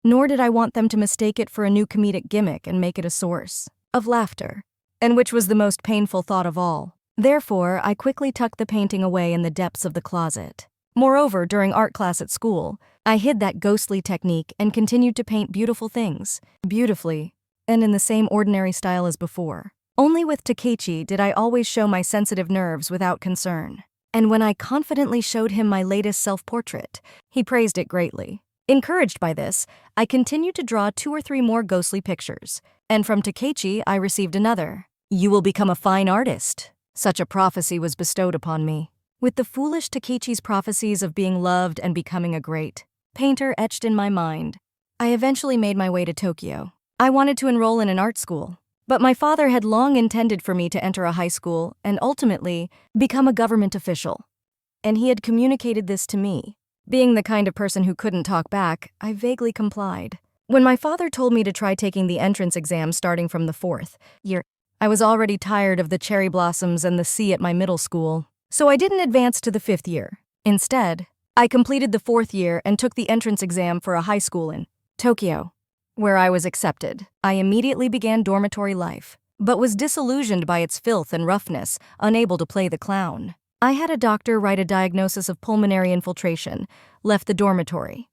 nor did I want them to mistake it for a new comedic gimmick and make it a source of laughter, and which was the most painful thought of all. Therefore, I quickly tucked the painting away in the depths of the closet. Moreover, during art class at school, I hid that ghostly technique and continued to paint beautiful things, beautifully, and in the same ordinary style as before. Only with Takechi did I always show my sensitive nerves without concern. And when I confidently showed him my latest self-portrait, he praised it greatly. Encouraged by this, I continued to draw 2 or 3 more ghostly pictures, and from Takechi I received another. "You will become a fine artist." Such a prophecy was bestowed upon me. With the foolish Takechi's prophecies of being loved and becoming a great painter etched in my mind, I eventually made my way to Tokyo. I wanted to enroll in an art school, but my father had long intended for me to enter a high school and ultimately become a government official. And he had communicated this to me. Being the kind of person who couldn't talk back, I vaguely complied. When my father told me to try taking the entrance exam starting from the 4th year, I was already tired of the cherry blossoms and the sea at my middle school. So I didn't advance to the 5th year. Instead, I completed the 4th year and took the entrance exam for a high school in Tokyo, where I was accepted. I immediately began dormitory life, but was disillusioned by its filth and roughness, unable to play the clown. I had a doctor write a diagnosis of pulmonary infiltration, left the dormitory,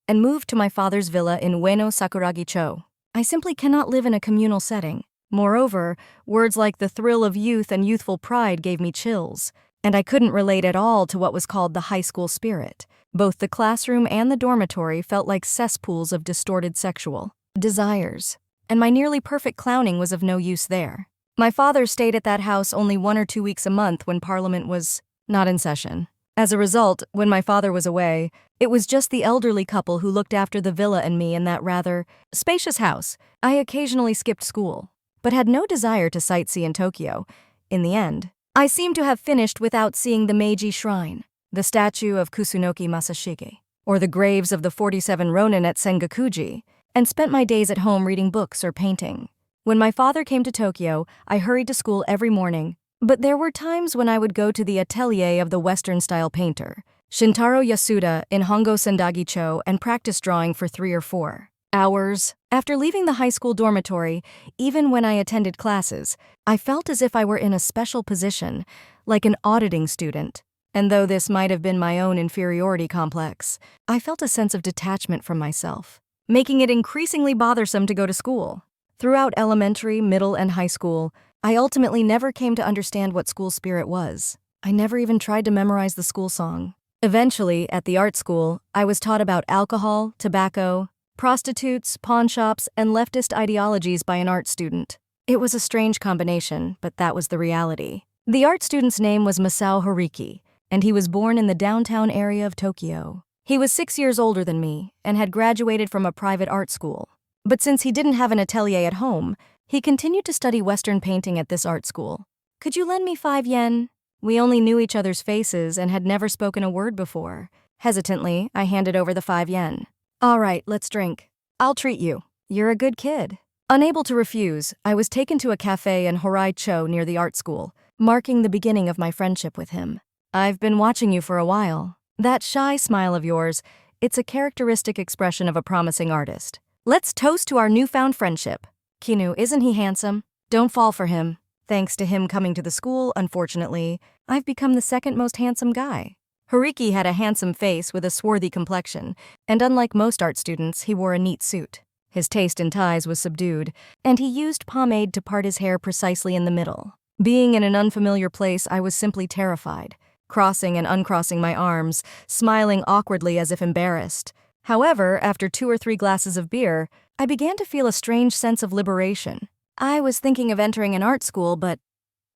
and moved to my father's villa in Ueno Sakuragi-cho. I simply cannot live in a communal setting. Moreover, words like the thrill of youth and youthful pride gave me chills, and I couldn't relate at all to what was called the high school spirit. Both the classroom and the dormitory felt like cesspools of distorted sexual desires. And my nearly perfect clowning was of no use there. My father stayed at that house only 1 or 2 weeks a month when Parliament was not in session. As a result, when my father was away, it was just the elderly couple who looked after the villa and me in that rather spacious house. I occasionally skipped school, but had no desire to sightsee in Tokyo. In the end, I seemed to have finished without seeing the Meiji Shrine, the statue of Kusunoki Masashige, or the graves of the 47 Ronin at Sengakuji, and spent my days at home reading books or painting. When my father came to Tokyo, I hurried to school every morning, but there were times when I would go to the atelier of the Western-style painter, Shintaro Yasuda, in Hongo Sendagi-cho, and practice drawing for 3 or 4 hours. After leaving the high school dormitory, even when I attended classes, I felt as if I were in a special position, like an auditing student. And though this might have been my own inferiority complex, I felt a sense of detachment from myself, making it increasingly bothersome to go to school. Throughout elementary, middle, and high school, I ultimately never came to understand what school spirit was. I never even tried to memorize the school song. Eventually, at the art school, I was taught about alcohol, tobacco, prostitutes, pawnshops, and leftist ideologies by an art student. It was a strange combination, but that was the reality. The art student's name was Masao Horiki, and he was born in the downtown area of Tokyo. He was 6 years older than me and had graduated from a private art school. But since he didn't have an atelier at home, he continued to study Western painting at this art school. "Could you lend me 5 yen?" We only knew each other's faces and had never spoken a word before. Hesitantly, I handed over the 5 yen. "All right, let's drink. I'll treat you. You're a good kid." Unable to refuse, I was taken to a cafe in Horai-cho near the art school, marking the beginning of my friendship with him. "I've been watching you for a while. That shy smile of yours, it's a characteristic expression of a promising artist. Let's toast to our newfound friendship. Kinu, isn't he handsome? Don't fall for him. Thanks to him coming to the school, unfortunately, I've become the second most handsome guy." Horiki had a handsome face with a swarthy complexion, and unlike most art students, he wore a neat suit. His taste in ties was subdued, and he used pomade to part his hair precisely in the middle. Being in an unfamiliar place, I was simply terrified, crossing and uncrossing my arms, smiling awkwardly as if embarrassed. However, after 2 or 3 glasses of beer, I began to feel a strange sense of liberation. I was thinking of entering an art school, but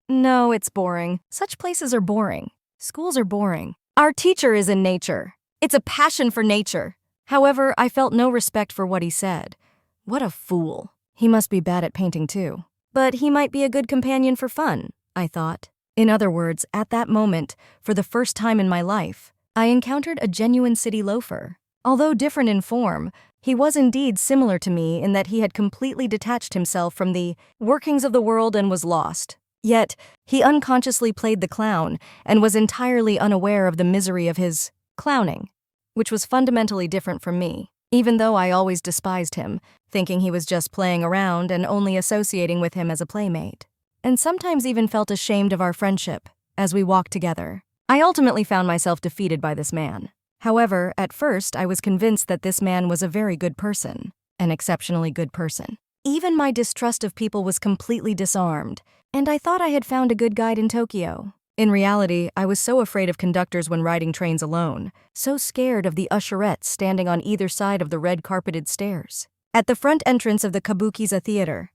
no, it's boring. Such places are boring. Schools are boring. Our teacher is in nature. It's a passion for nature. However, I felt no respect for what he said. What a fool. He must be bad at painting too. But he might be a good companion for fun, I thought. In other words, at that moment, for the first time in my life, I encountered a genuine city loafer. Although different in form, he was indeed similar to me in that he had completely detached himself from the workings of the world and was lost. Yet, he unconsciously played the clown and was entirely unaware of the misery of his clowning, which was fundamentally different from me, even though I always despised him, thinking he was just playing around and only associating with him as a playmate, and sometimes even felt ashamed of our friendship as we walked together. I ultimately found myself defeated by this man. However, at first I was convinced that this man was a very good person, an exceptionally good person. Even my distrust of people was completely disarmed, and I thought I had found a good guide in Tokyo. In reality, I was so afraid of conductors when riding trains alone, so scared of the usherettes standing on either side of the red-carpeted stairs at the front entrance of the Kabukiza theater,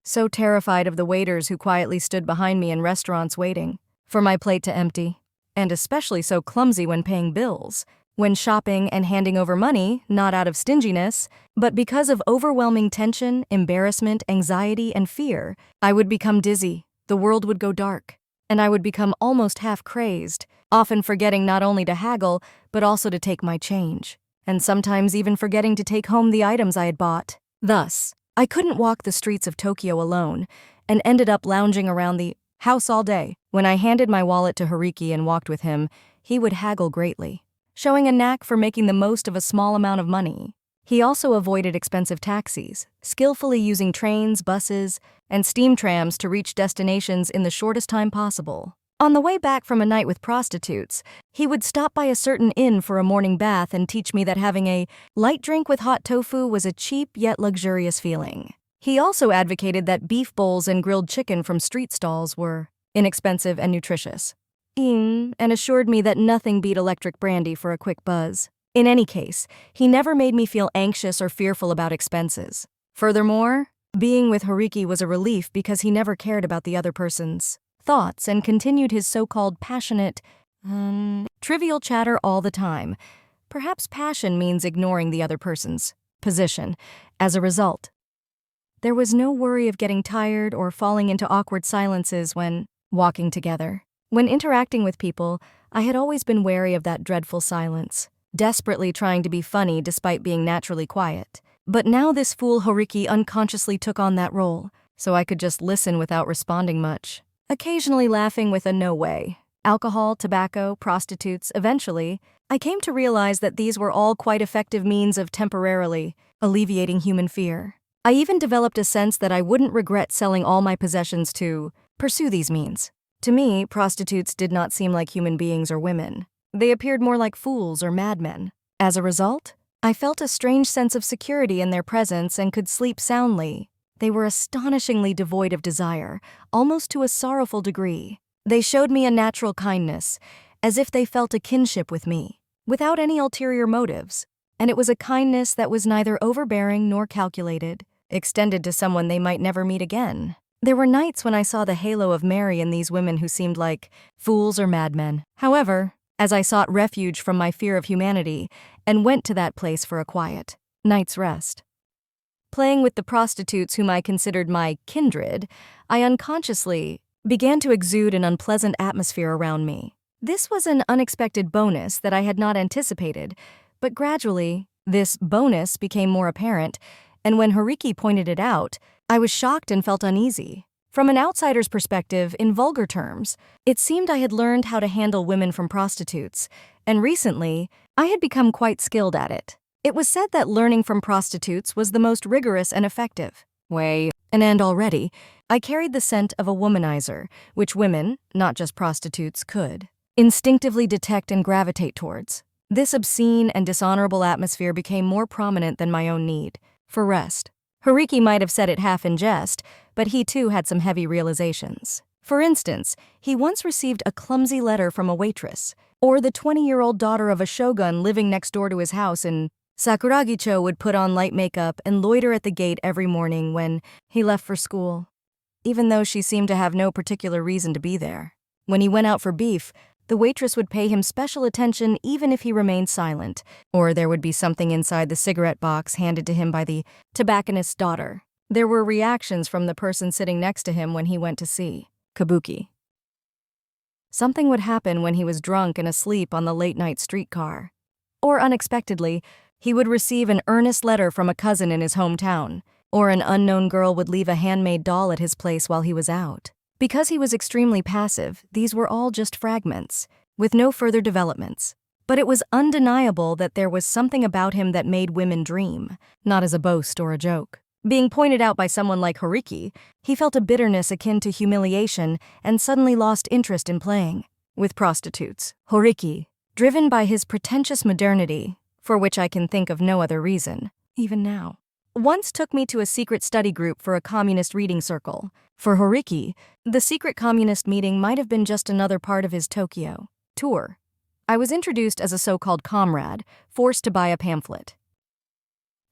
so terrified of the waiters who quietly stood behind me in restaurants waiting for my plate to empty, and especially so clumsy when paying bills, when shopping and handing over money, not out of stinginess, but because of overwhelming tension, embarrassment, anxiety, and fear. I would become dizzy, the world would go dark, and I would become almost half-crazed, often forgetting not only to haggle, but also to take my change, and sometimes even forgetting to take home the items I had bought. Thus, I couldn't walk the streets of Tokyo alone, and ended up lounging around the house all day. When I handed my wallet to Horiki and walked with him, he would haggle greatly, showing a knack for making the most of a small amount of money. He also avoided expensive taxis, skillfully using trains, buses, and steam trams to reach destinations in the shortest time possible. On the way back from a night with prostitutes, he would stop by a certain inn for a morning bath and teach me that having a light drink with hot tofu was a cheap yet luxurious feeling. He also advocated that beef bowls and grilled chicken from street stalls were inexpensive and nutritious, and assured me that nothing beat electric brandy for a quick buzz. In any case, he never made me feel anxious or fearful about expenses. Furthermore, being with Horiki was a relief because he never cared about the other person's thoughts and continued his so-called passionate, trivial chatter all the time. Perhaps passion means ignoring the other person's position. As a result, there was no worry of getting tired or falling into awkward silences when walking together. When interacting with people, I had always been wary of that dreadful silence, desperately trying to be funny despite being naturally quiet. But now this fool Horiki unconsciously took on that role, so I could just listen without responding much, occasionally laughing with a no way. Alcohol, tobacco, prostitutes. Eventually, I came to realize that these were all quite effective means of temporarily alleviating human fear. I even developed a sense that I wouldn't regret selling all my possessions to pursue these means. To me, prostitutes did not seem like human beings or women. They appeared more like fools or madmen. As a result, I felt a strange sense of security in their presence and could sleep soundly. They were astonishingly devoid of desire, almost to a sorrowful degree. They showed me a natural kindness, as if they felt a kinship with me, without any ulterior motives. And it was a kindness that was neither overbearing nor calculated, extended to someone they might never meet again. There were nights when I saw the halo of Mary in these women who seemed like fools or madmen. However, as I sought refuge from my fear of humanity and went to that place for a quiet night's rest, playing with the prostitutes whom I considered my kindred, I unconsciously began to exude an unpleasant atmosphere around me. This was an unexpected bonus that I had not anticipated, but gradually, this bonus became more apparent, and when Horiki pointed it out, I was shocked and felt uneasy. From an outsider's perspective, in vulgar terms, it seemed I had learned how to handle women from prostitutes, and recently, I had become quite skilled at it. It was said that learning from prostitutes was the most rigorous and effective way, and already, I carried the scent of a womanizer, which women, not just prostitutes, could instinctively detect and gravitate towards. This obscene and dishonorable atmosphere became more prominent than my own need for rest. Horiki might have said it half in jest, but he too had some heavy realizations. For instance, he once received a clumsy letter from a waitress, or the 20-year-old daughter of a shogun living next door to his house in Sakuragicho would put on light makeup and loiter at the gate every morning when he left for school, even though she seemed to have no particular reason to be there. When he went out for beef, the waitress would pay him special attention even if he remained silent, or there would be something inside the cigarette box handed to him by the tobacconist's daughter. There were reactions from the person sitting next to him when he went to see kabuki. Something would happen when he was drunk and asleep on the late-night streetcar. Or unexpectedly, he would receive an earnest letter from a cousin in his hometown, or an unknown girl would leave a handmade doll at his place while he was out. Because he was extremely passive, these were all just fragments, with no further developments. But it was undeniable that there was something about him that made women dream, not as a boast or a joke. Being pointed out by someone like Horiki, he felt a bitterness akin to humiliation and suddenly lost interest in playing with prostitutes. Horiki, driven by his pretentious modernity, for which I can think of no other reason, even now, once took me to a secret study group for a communist reading circle. For Horiki, the secret communist meeting might have been just another part of his Tokyo tour. I was introduced as a so-called comrade, forced to buy a pamphlet,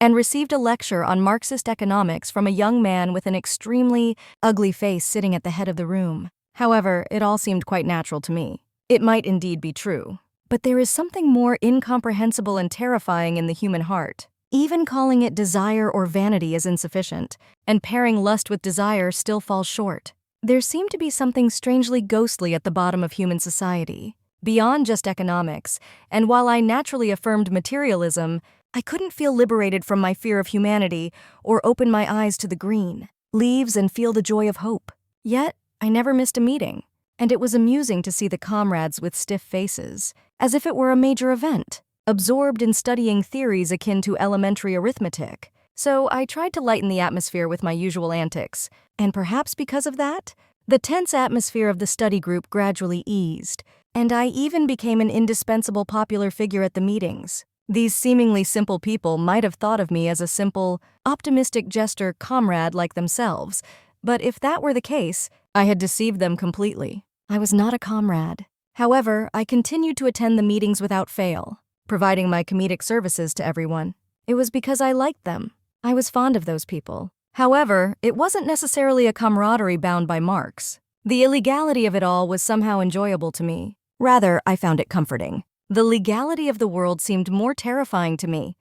and received a lecture on Marxist economics from a young man with an extremely ugly face sitting at the head of the room. However, it all seemed quite natural to me. It might indeed be true, but there is something more incomprehensible and terrifying in the human heart. Even calling it desire or vanity is insufficient, and pairing lust with desire still falls short. There seemed to be something strangely ghostly at the bottom of human society, beyond just economics, and while I naturally affirmed materialism, I couldn't feel liberated from my fear of humanity or open my eyes to the green leaves and feel the joy of hope. Yet, I never missed a meeting, and it was amusing to see the comrades with stiff faces, as if it were a major event, absorbed in studying theories akin to elementary arithmetic. So I tried to lighten the atmosphere with my usual antics, and perhaps because of that, the tense atmosphere of the study group gradually eased, and I even became an indispensable popular figure at the meetings. These seemingly simple people might have thought of me as a simple, optimistic jester comrade like themselves, but if that were the case, I had deceived them completely. I was not a comrade. However, I continued to attend the meetings without fail. providing my comedic services to everyone. It was because I liked them. I was fond of those people. However, it wasn't necessarily a camaraderie bound by marks. The illegality of it all was somehow enjoyable to me. Rather, I found it comforting. The legality of the world seemed more terrifying to me.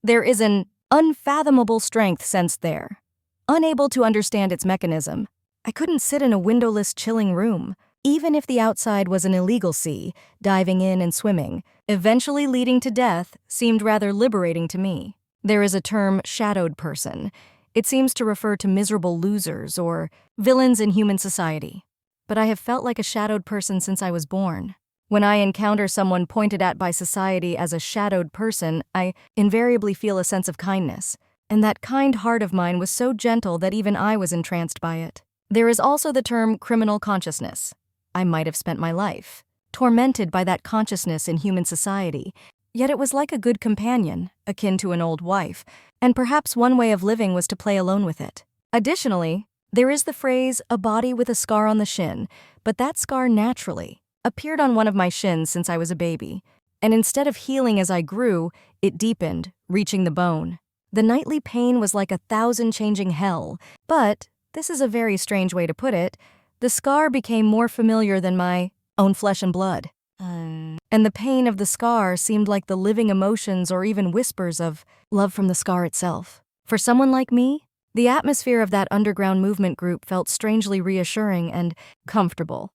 There is an unfathomable strength sensed there. Unable to understand its mechanism, I couldn't sit in a windowless, chilling room, even if the outside was an illegal sea. Diving in and swimming, eventually leading to death, seemed rather liberating to me. There is a term, shadowed person. It seems to refer to miserable losers or villains in human society. But I have felt like a shadowed person since I was born. When I encounter someone pointed at by society as a shadowed person, I invariably feel a sense of kindness. And that kind heart of mine was so gentle that even I was entranced by it. There is also the term criminal consciousness. I might have spent my life tormented by that consciousness in human society, yet it was like a good companion, akin to an old wife, and perhaps one way of living was to play alone with it. Additionally, there is the phrase, a body with a scar on the shin, but that scar naturally appeared on one of my shins since I was a baby, and instead of healing as I grew, it deepened, reaching the bone. The nightly pain was like 1,000-changing hell, but, this is a very strange way to put it, the scar became more familiar than my own flesh and blood. And the pain of the scar seemed like the living emotions or even whispers of love from the scar itself. For someone like me, the atmosphere of that underground movement group felt strangely reassuring and comfortable.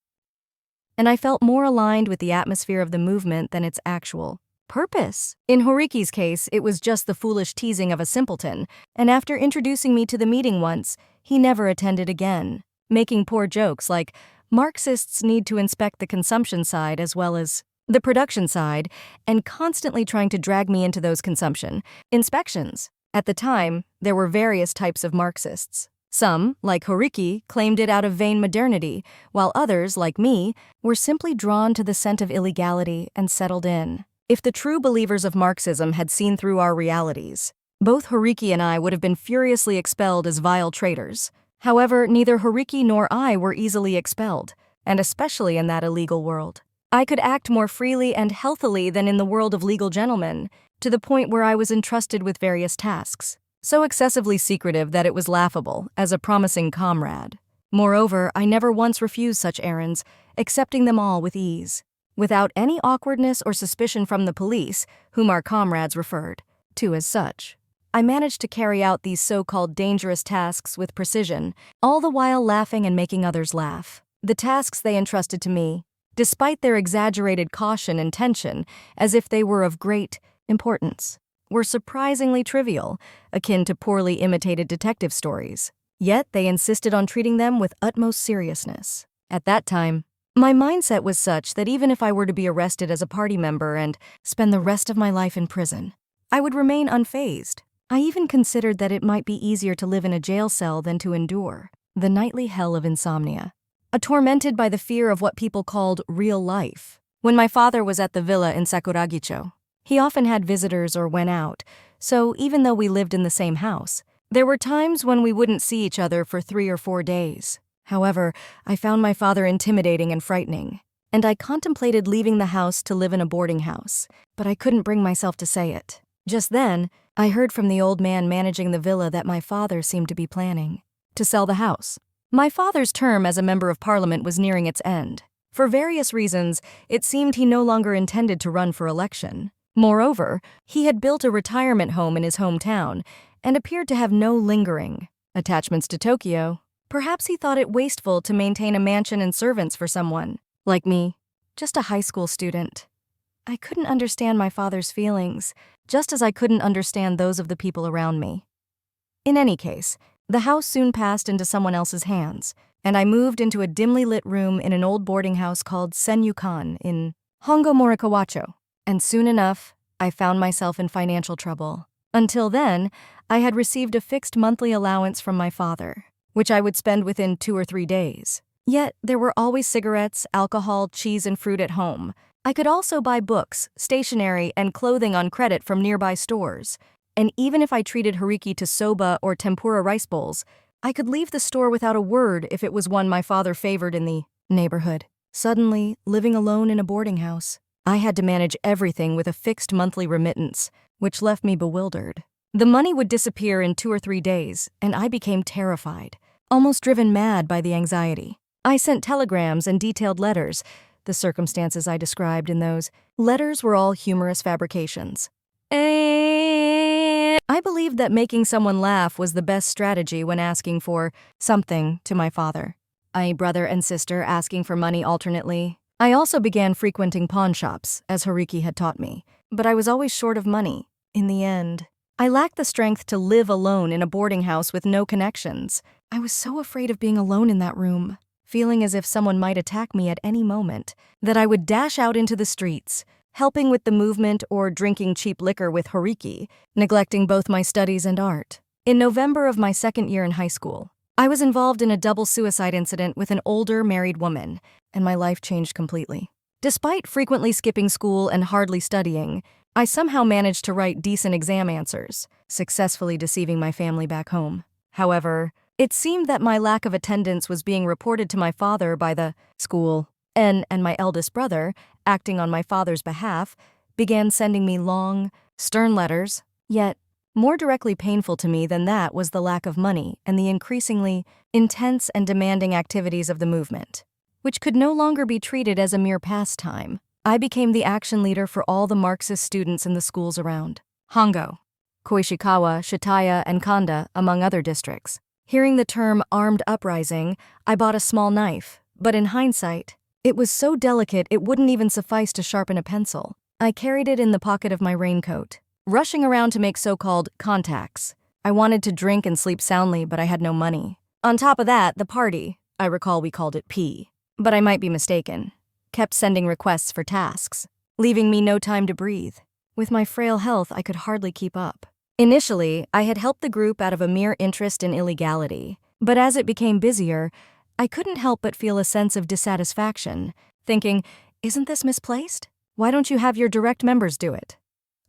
And I felt more aligned with the atmosphere of the movement than its actual purpose. In Horiki's case, it was just the foolish teasing of a simpleton, and after introducing me to the meeting once, he never attended again, making poor jokes like, Marxists need to inspect the consumption side as well as the production side, and constantly trying to drag me into those consumption inspections. At the time, there were various types of Marxists. Some, like Horiki, claimed it out of vain modernity, while others, like me, were simply drawn to the scent of illegality and settled in. If the true believers of Marxism had seen through our realities, both Horiki and I would have been furiously expelled as vile traitors. However, neither Horiki nor I were easily expelled, and especially in that illegal world. I could act more freely and healthily than in the world of legal gentlemen, to the point where I was entrusted with various tasks, so excessively secretive that it was laughable, as a promising comrade. Moreover, I never once refused such errands, accepting them all with ease, without any awkwardness or suspicion from the police, whom our comrades referred to as such. I managed to carry out these so-called dangerous tasks with precision, all the while laughing and making others laugh. The tasks they entrusted to me, despite their exaggerated caution and tension, as if they were of great importance, were surprisingly trivial, akin to poorly imitated detective stories. Yet they insisted on treating them with utmost seriousness. At that time, my mindset was such that even if I were to be arrested as a party member and spend the rest of my life in prison, I would remain unfazed. I even considered that it might be easier to live in a jail cell than to endure the nightly hell of insomnia, tormented by the fear of what people called real life. When my father was at the villa in Sakuragicho, he often had visitors or went out, so even though we lived in the same house, there were times when we wouldn't see each other for 3 or 4 days. However, I found my father intimidating and frightening, and I contemplated leaving the house to live in a boarding house, but I couldn't bring myself to say it. Just then, I heard from the old man managing the villa that my father seemed to be planning to sell the house. My father's term as a member of parliament was nearing its end. For various reasons, it seemed he no longer intended to run for election. Moreover, he had built a retirement home in his hometown and appeared to have no lingering attachments to Tokyo. Perhaps he thought it wasteful to maintain a mansion and servants for someone like me, just a high school student. I couldn't understand my father's feelings, just as I couldn't understand those of the people around me. In any case, the house soon passed into someone else's hands, and I moved into a dimly lit room in an old boarding house called Senyukan in Hongo Morikawacho. And soon enough, I found myself in financial trouble. Until then, I had received a fixed monthly allowance from my father, which I would spend within 2 or 3 days. Yet, there were always cigarettes, alcohol, cheese, and fruit at home. I could also buy books, stationery, and clothing on credit from nearby stores. And even if I treated Horiki to soba or tempura rice bowls, I could leave the store without a word if it was one my father favored in the neighborhood. Suddenly, living alone in a boarding house, I had to manage everything with a fixed monthly remittance, which left me bewildered. The money would disappear in 2 or 3 days, and I became terrified, almost driven mad by the anxiety. I sent telegrams and detailed letters. The circumstances I described in those letters were all humorous fabrications. I believed that making someone laugh was the best strategy when asking for something to my father. I brother and sister asking for money alternately. I also began frequenting pawn shops, as Haruki had taught me, but I was always short of money. In the end, I lacked the strength to live alone in a boarding house with no connections. I was so afraid of being alone in that room, feeling as if someone might attack me at any moment, that I would dash out into the streets, helping with the movement or drinking cheap liquor with Haruki, neglecting both my studies and art. In November of my second year in high school, I was involved in a double suicide incident with an older married woman, and my life changed completely. Despite frequently skipping school and hardly studying, I somehow managed to write decent exam answers, successfully deceiving my family back home. However, it seemed that my lack of attendance was being reported to my father by the school, and my eldest brother, acting on my father's behalf, began sending me long, stern letters. Yet, more directly painful to me than that was the lack of money and the increasingly intense and demanding activities of the movement, which could no longer be treated as a mere pastime. I became the action leader for all the Marxist students in the schools around Hongo, Koishikawa, Shitaya, and Kanda, among other districts. Hearing the term armed uprising, I bought a small knife, but in hindsight, it was so delicate it wouldn't even suffice to sharpen a pencil. I carried it in the pocket of my raincoat, rushing around to make so-called contacts. I wanted to drink and sleep soundly, but I had no money. On top of that, the party, I recall we called it P, but I might be mistaken, kept sending requests for tasks, leaving me no time to breathe. With my frail health, I could hardly keep up. Initially, I had helped the group out of a mere interest in illegality, but as it became busier, I couldn't help but feel a sense of dissatisfaction, thinking, isn't this misplaced? Why don't you have your direct members do it?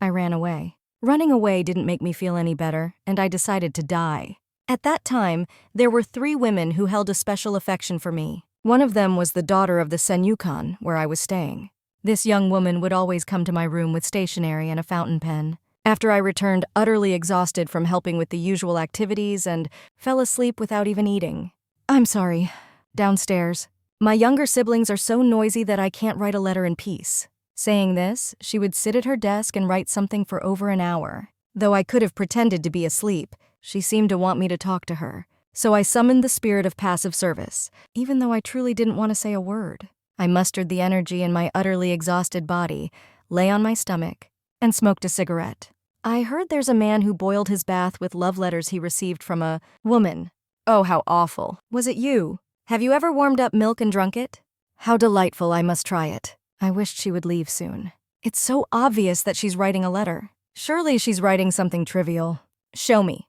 I ran away. Running away didn't make me feel any better, and I decided to die. At that time, there were 3 women who held a special affection for me. One of them was the daughter of the senyukan, where I was staying. This young woman would always come to my room with stationery and a fountain pen. After I returned utterly exhausted from helping with the usual activities and fell asleep without even eating. I'm sorry. Downstairs. My younger siblings are so noisy that I can't write a letter in peace. Saying this, she would sit at her desk and write something for over an hour. Though I could have pretended to be asleep, she seemed to want me to talk to her. So I summoned the spirit of passive service, even though I truly didn't want to say a word. I mustered the energy in my utterly exhausted body, lay on my stomach, and smoked a cigarette. I heard there's a man who boiled his bath with love letters he received from a woman. Oh, how awful. Was it you? Have you ever warmed up milk and drunk it? How delightful, I must try it. I wished she would leave soon. It's so obvious that she's writing a letter. Surely she's writing something trivial. Show me.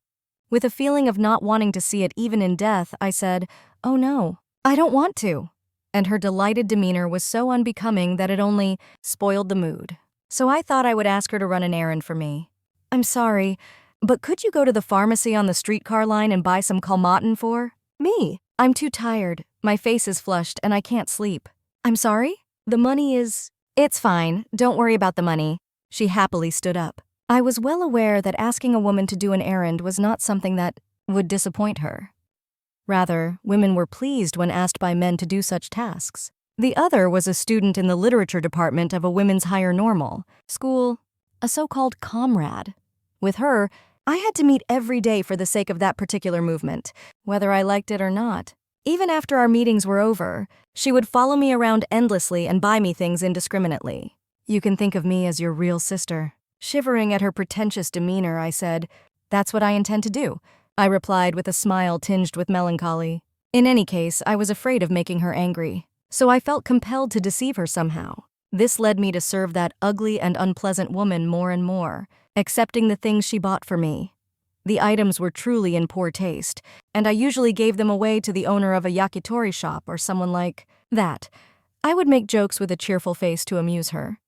With a feeling of not wanting to see it even in death, I said, oh no, I don't want to. And her delighted demeanor was so unbecoming that it only spoiled the mood. So I thought I would ask her to run an errand for me. I'm sorry, but could you go to the pharmacy on the streetcar line and buy some Kalmatin for me? I'm too tired, my face is flushed, and I can't sleep. I'm sorry? The money is... It's fine, don't worry about the money. She happily stood up. I was well aware that asking a woman to do an errand was not something that would disappoint her. Rather, women were pleased when asked by men to do such tasks. The other was a student in the literature department of a women's higher normal school, a so-called comrade. With her, I had to meet every day for the sake of that particular movement, whether I liked it or not. Even after our meetings were over, she would follow me around endlessly and buy me things indiscriminately. You can think of me as your real sister. Shivering at her pretentious demeanor, I said, that's what I intend to do. I replied with a smile tinged with melancholy. In any case, I was afraid of making her angry, so I felt compelled to deceive her somehow. This led me to serve that ugly and unpleasant woman more and more, accepting the things she bought for me. The items were truly in poor taste, and I usually gave them away to the owner of a yakitori shop or someone like that. I would make jokes with a cheerful face to amuse her.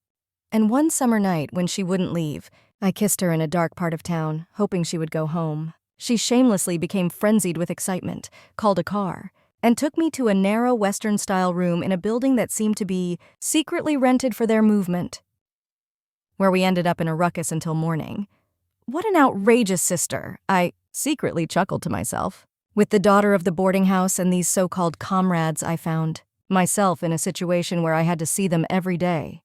And one summer night, when she wouldn't leave, I kissed her in a dark part of town, hoping she would go home. She shamelessly became frenzied with excitement, called a car, and took me to a narrow Western-style room in a building that seemed to be secretly rented for their movement, where we ended up in a ruckus until morning. What an outrageous sister, I secretly chuckled to myself. With the daughter of the boarding house and these so-called comrades, I found myself in a situation where I had to see them every day,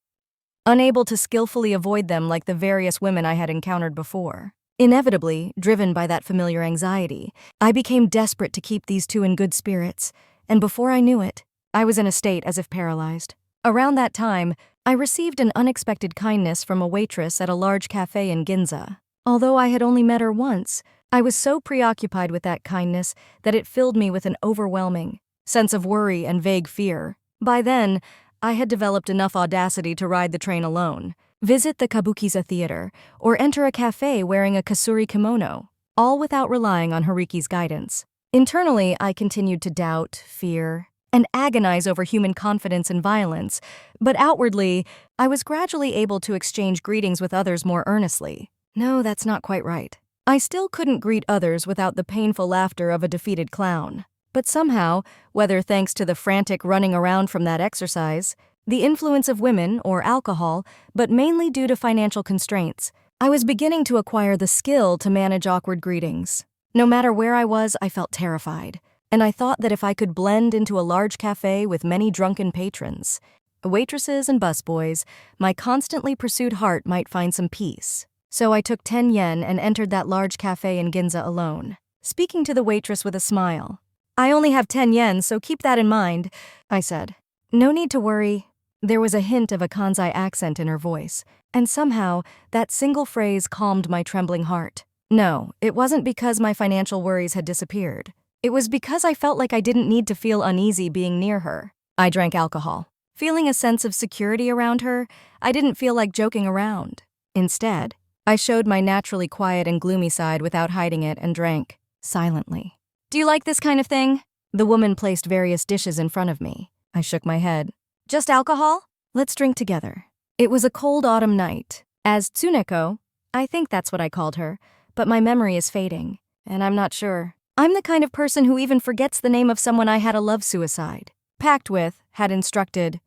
unable to skillfully avoid them like the various women I had encountered before. Inevitably, driven by that familiar anxiety, I became desperate to keep these two in good spirits, and before I knew it, I was in a state as if paralyzed. Around that time, I received an unexpected kindness from a waitress at a large cafe in Ginza. Although I had only met her once, I was so preoccupied with that kindness that it filled me with an overwhelming sense of worry and vague fear. By then, I had developed enough audacity to ride the train alone, visit the Kabukiza theater, or enter a cafe wearing a kasuri kimono, all without relying on Hariki's guidance. Internally, I continued to doubt, fear, and agonize over human confidence and violence, but outwardly, I was gradually able to exchange greetings with others more earnestly. No, that's not quite right. I still couldn't greet others without the painful laughter of a defeated clown. But somehow, whether thanks to the frantic running around from that exercise, the influence of women, or alcohol, but mainly due to financial constraints, I was beginning to acquire the skill to manage awkward greetings. No matter where I was, I felt terrified, and I thought that if I could blend into a large cafe with many drunken patrons, waitresses and busboys, my constantly pursued heart might find some peace. So I took 10 yen and entered that large cafe in Ginza alone, speaking to the waitress with a smile. "I only have 10 yen, so keep that in mind," I said. "No need to worry." There was a hint of a Kansai accent in her voice, and somehow that single phrase calmed my trembling heart. No, it wasn't because my financial worries had disappeared. It was because I felt like I didn't need to feel uneasy being near her. I drank alcohol. Feeling a sense of security around her, I didn't feel like joking around. Instead, I showed my naturally quiet and gloomy side without hiding it and drank silently. "Do you like this kind of thing?" The woman placed various dishes in front of me. I shook my head. "Just alcohol? Let's drink together." It was a cold autumn night. As Tsuneko, I think that's what I called her, but my memory is fading, and I'm not sure. I'm the kind of person who even forgets the name of someone I had a love suicide pact with, had instructed.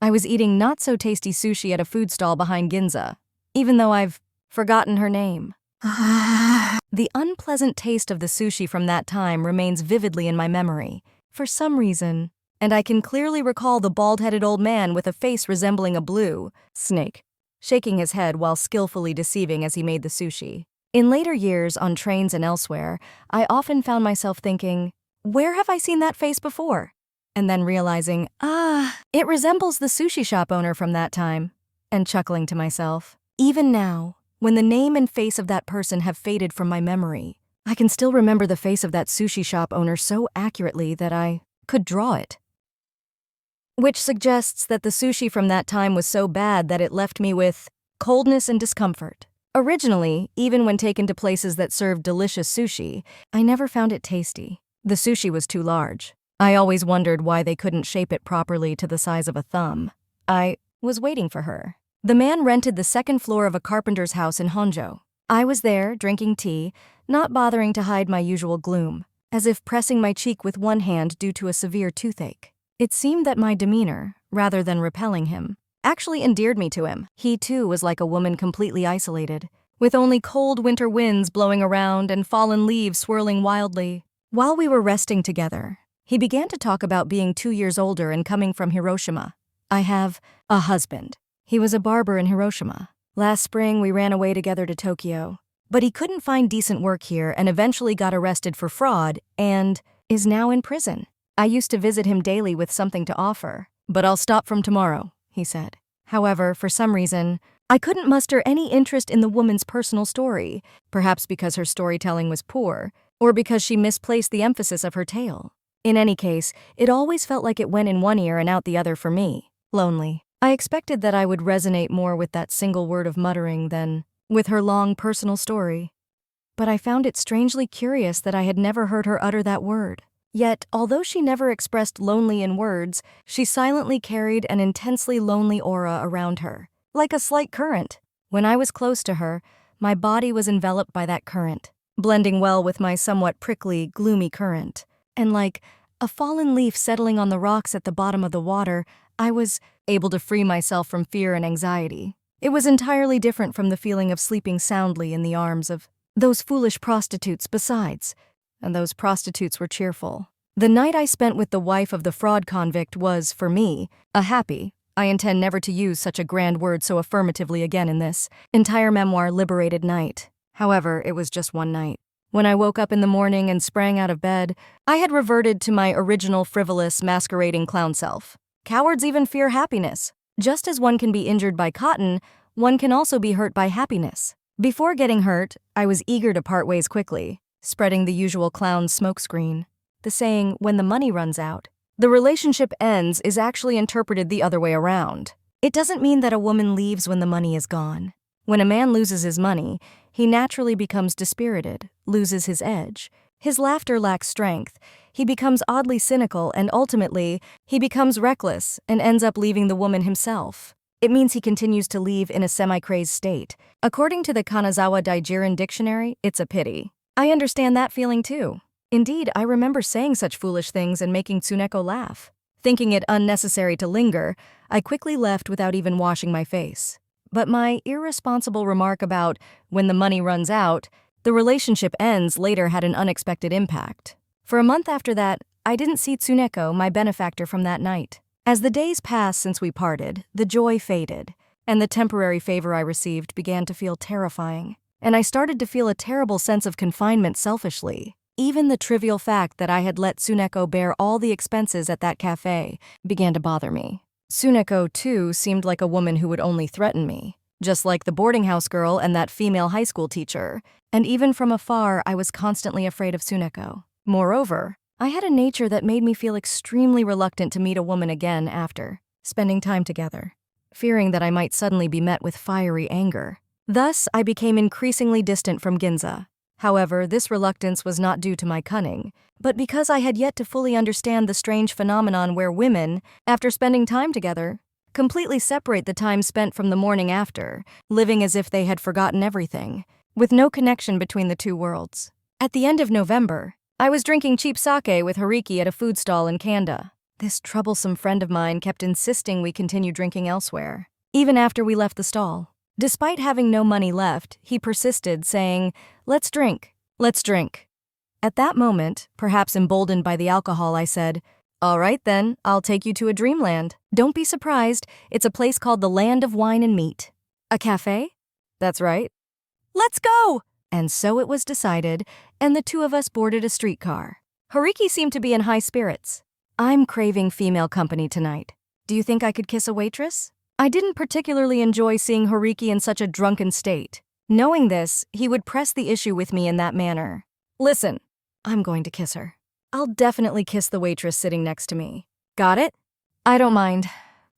I was eating not-so-tasty sushi at a food stall behind Ginza, even though I've forgotten her name. The unpleasant taste of the sushi from that time remains vividly in my memory, for some reason, and I can clearly recall the bald-headed old man with a face resembling a blue snake, shaking his head while skillfully deceiving as he made the sushi. In later years, on trains and elsewhere, I often found myself thinking, where have I seen that face before? And then realizing, it resembles the sushi shop owner from that time, and chuckling to myself. Even now, when the name and face of that person have faded from my memory, I can still remember the face of that sushi shop owner so accurately that I could draw it. Which suggests that the sushi from that time was so bad that it left me with coldness and discomfort. Originally, even when taken to places that served delicious sushi, I never found it tasty. The sushi was too large. I always wondered why they couldn't shape it properly to the size of a thumb. I was waiting for her. The man rented the second floor of a carpenter's house in Honjo. I was there, drinking tea, not bothering to hide my usual gloom, as if pressing my cheek with one hand due to a severe toothache. It seemed that my demeanor, rather than repelling him, actually endeared me to him. He too was like a woman completely isolated, with only cold winter winds blowing around and fallen leaves swirling wildly. While we were resting together, he began to talk about being 2 years older and coming from Hiroshima. "I have a husband. He was a barber in Hiroshima. Last spring, we ran away together to Tokyo. But he couldn't find decent work here and eventually got arrested for fraud and is now in prison. I used to visit him daily with something to offer. But I'll stop from tomorrow," he said. However, for some reason, I couldn't muster any interest in the woman's personal story, perhaps because her storytelling was poor, or because she misplaced the emphasis of her tale. In any case, it always felt like it went in one ear and out the other for me. Lonely. I expected that I would resonate more with that single word of muttering than with her long personal story. But I found it strangely curious that I had never heard her utter that word. Yet, although she never expressed lonely in words, she silently carried an intensely lonely aura around her, like a slight current. When I was close to her, my body was enveloped by that current, blending well with my somewhat prickly, gloomy current. And like a fallen leaf settling on the rocks at the bottom of the water, I was able to free myself from fear and anxiety. It was entirely different from the feeling of sleeping soundly in the arms of those foolish prostitutes besides. And those prostitutes were cheerful. The night I spent with the wife of the fraud convict was, for me, a happy, I intend never to use such a grand word so affirmatively again in this entire memoir, liberated night. However, it was just one night. When I woke up in the morning and sprang out of bed, I had reverted to my original frivolous, masquerading clown self. Cowards even fear happiness. Just as one can be injured by cotton, one can also be hurt by happiness. Before getting hurt, I was eager to part ways quickly, spreading the usual clown's smokescreen. The saying, when the money runs out, the relationship ends is actually interpreted the other way around. It doesn't mean that a woman leaves when the money is gone. When a man loses his money, he naturally becomes dispirited, loses his edge. His laughter lacks strength. He becomes oddly cynical, and ultimately, he becomes reckless and ends up leaving the woman himself. It means he continues to leave in a semi-crazed state. According to the Kanazawa Daijirin dictionary, it's a pity. I understand that feeling too. Indeed, I remember saying such foolish things and making Tsuneko laugh. Thinking it unnecessary to linger, I quickly left without even washing my face. But my irresponsible remark about when the money runs out, the relationship ends later had an unexpected impact. For a month after that, I didn't see Tsuneko, my benefactor from that night. As the days passed since we parted, the joy faded, and the temporary favor I received began to feel terrifying. And I started to feel a terrible sense of confinement selfishly. Even the trivial fact that I had let Tsuneko bear all the expenses at that cafe began to bother me. Tsuneko, too, seemed like a woman who would only threaten me, just like the boarding house girl and that female high school teacher. And even from afar, I was constantly afraid of Tsuneko. Moreover, I had a nature that made me feel extremely reluctant to meet a woman again after spending time together, fearing that I might suddenly be met with fiery anger. Thus, I became increasingly distant from Ginza. However, this reluctance was not due to my cunning, but because I had yet to fully understand the strange phenomenon where women, after spending time together, completely separate the time spent from the morning after, living as if they had forgotten everything, with no connection between the two worlds. At the end of November, I was drinking cheap sake with Hariki at a food stall in Kanda. This troublesome friend of mine kept insisting we continue drinking elsewhere, even after we left the stall. Despite having no money left, he persisted, saying, "Let's drink, let's drink." At that moment, perhaps emboldened by the alcohol, I said, "All right then, I'll take you to a dreamland. Don't be surprised, it's a place called the Land of Wine and Meat." "A cafe?" "That's right." "Let's go!" And so it was decided, and the two of us boarded a streetcar. Hariki seemed to be in high spirits. "I'm craving female company tonight. Do you think I could kiss a waitress?" I didn't particularly enjoy seeing Hariki in such a drunken state. Knowing this, he would press the issue with me in that manner. "Listen, I'm going to kiss her. I'll definitely kiss the waitress sitting next to me. Got it?" "I don't mind."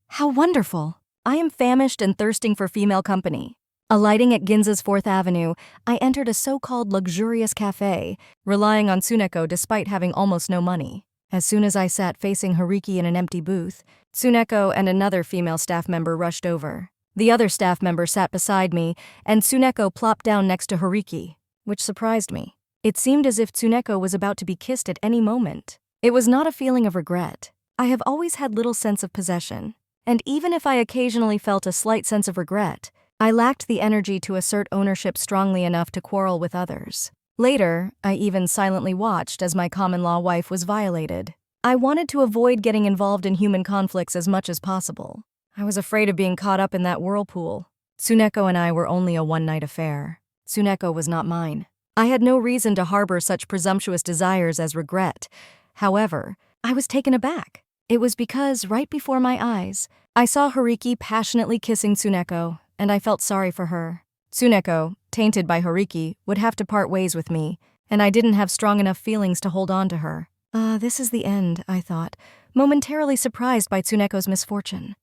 "How wonderful. I am famished and thirsting for female company." Alighting at Ginza's 4th Avenue, I entered a so-called luxurious cafe, relying on Tsuneko despite having almost no money. As soon as I sat facing Hariki in an empty booth, Tsuneko and another female staff member rushed over. The other staff member sat beside me, and Tsuneko plopped down next to Hariki, which surprised me. It seemed as if Tsuneko was about to be kissed at any moment. It was not a feeling of regret. I have always had little sense of possession, and even if I occasionally felt a slight sense of regret, I lacked the energy to assert ownership strongly enough to quarrel with others. Later, I even silently watched as my common-law wife was violated. I wanted to avoid getting involved in human conflicts as much as possible. I was afraid of being caught up in that whirlpool. Tsuneko and I were only a one-night affair. Tsuneko was not mine. I had no reason to harbor such presumptuous desires as regret. However, I was taken aback. It was because, right before my eyes, I saw Hariki passionately kissing Tsuneko, and I felt sorry for her. Tsuneko, tainted by Hariki, would have to part ways with me, and I didn't have strong enough feelings to hold on to her. This is the end, I thought, momentarily surprised by Tsuneko's misfortune.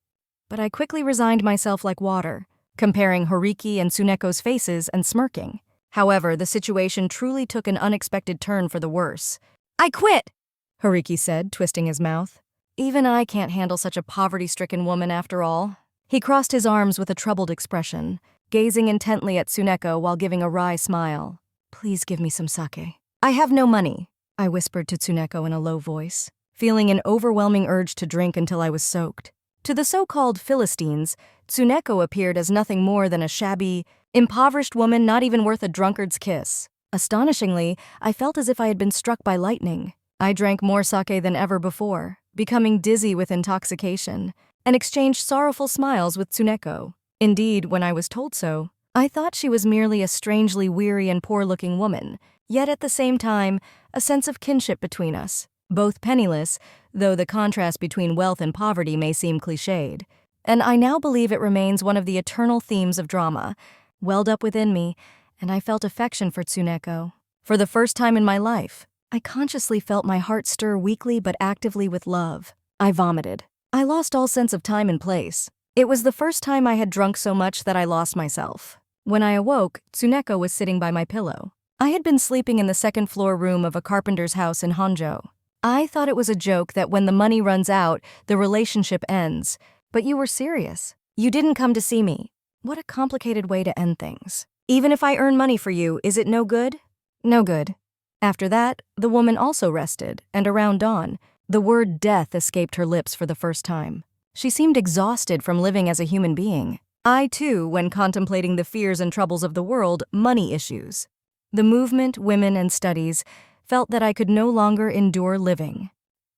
But I quickly resigned myself like water, comparing Hariki and Tsuneko's faces and smirking. However, the situation truly took an unexpected turn for the worse. "I quit," Hariki said, twisting his mouth. "Even I can't handle such a poverty-stricken woman after all." He crossed his arms with a troubled expression, gazing intently at Tsuneko while giving a wry smile. "Please give me some sake. I have no money." I whispered to Tsuneko in a low voice, feeling an overwhelming urge to drink until I was soaked. To the so-called Philistines, Tsuneko appeared as nothing more than a shabby, impoverished woman not even worth a drunkard's kiss. Astonishingly, I felt as if I had been struck by lightning. I drank more sake than ever before, becoming dizzy with intoxication, and exchanged sorrowful smiles with Tsuneko. Indeed, when I was told so, I thought she was merely a strangely weary and poor-looking woman, yet at the same time, a sense of kinship between us. Both penniless, though the contrast between wealth and poverty may seem cliched, and I now believe it remains one of the eternal themes of drama, welled up within me, and I felt affection for Tsuneko. For the first time in my life, I consciously felt my heart stir weakly but actively with love. I vomited. I lost all sense of time and place. It was the first time I had drunk so much that I lost myself. When I awoke, Tsuneko was sitting by my pillow. I had been sleeping in the second-floor room of a carpenter's house in Honjo. I thought it was a joke that when the money runs out, the relationship ends. But you were serious. You didn't come to see me. What a complicated way to end things. Even if I earn money for you, is it no good? No good. After that, the woman also rested, and around dawn, the word death escaped her lips for the first time. She seemed exhausted from living as a human being. I, too, when contemplating the fears and troubles of the world, money issues. The movement, women, and studies felt that I could no longer endure living.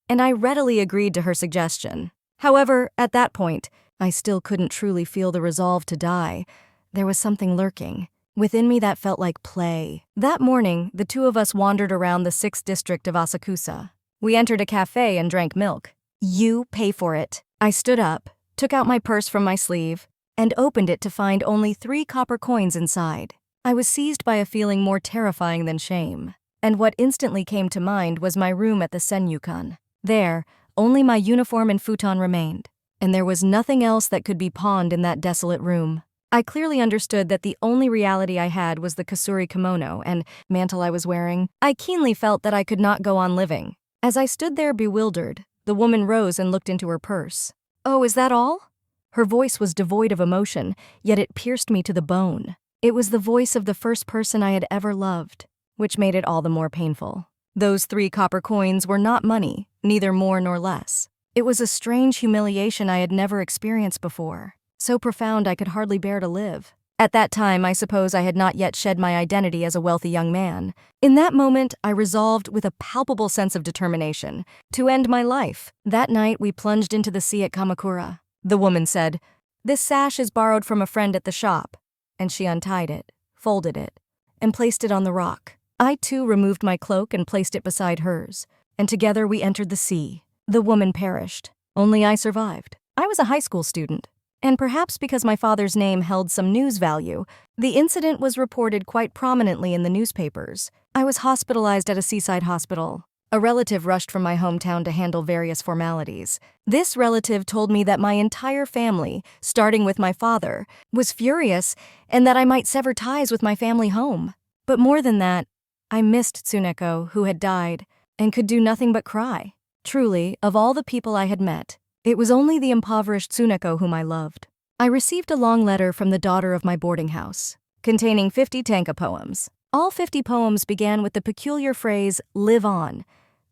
And I readily agreed to her suggestion. However, at that point, I still couldn't truly feel the resolve to die. There was something lurking within me that felt like play. That morning, the two of us wandered around the 6th district of Asakusa. We entered a cafe and drank milk. You pay for it. I stood up, took out my purse from my sleeve, and opened it to find only 3 copper coins inside. I was seized by a feeling more terrifying than shame. And what instantly came to mind was my room at the Senyukan. There, only my uniform and futon remained, and there was nothing else that could be pawned in that desolate room. I clearly understood that the only reality I had was the kasuri kimono and mantle I was wearing. I keenly felt that I could not go on living. As I stood there bewildered, the woman rose and looked into her purse. "Oh, is that all?" Her voice was devoid of emotion, yet it pierced me to the bone. It was the voice of the first person I had ever loved, which made it all the more painful. Those 3 copper coins were not money, neither more nor less. It was a strange humiliation I had never experienced before, so profound I could hardly bear to live. At that time, I suppose I had not yet shed my identity as a wealthy young man. In that moment, I resolved with a palpable sense of determination to end my life. That night, we plunged into the sea at Kamakura. The woman said, "This sash is borrowed from a friend at the shop," and she untied it, folded it, and placed it on the rock. I, too, removed my cloak and placed it beside hers, and together we entered the sea. The woman perished. Only I survived. I was a high school student, and perhaps because my father's name held some news value, the incident was reported quite prominently in the newspapers. I was hospitalized at a seaside hospital. A relative rushed from my hometown to handle various formalities. This relative told me that my entire family, starting with my father, was furious and that I might sever ties with my family home. But more than that, I missed Tsuneko, who had died, and could do nothing but cry. Truly, of all the people I had met, it was only the impoverished Tsuneko whom I loved. I received a long letter from the daughter of my boarding house, containing 50 tanka poems. All 50 poems began with the peculiar phrase, "live on."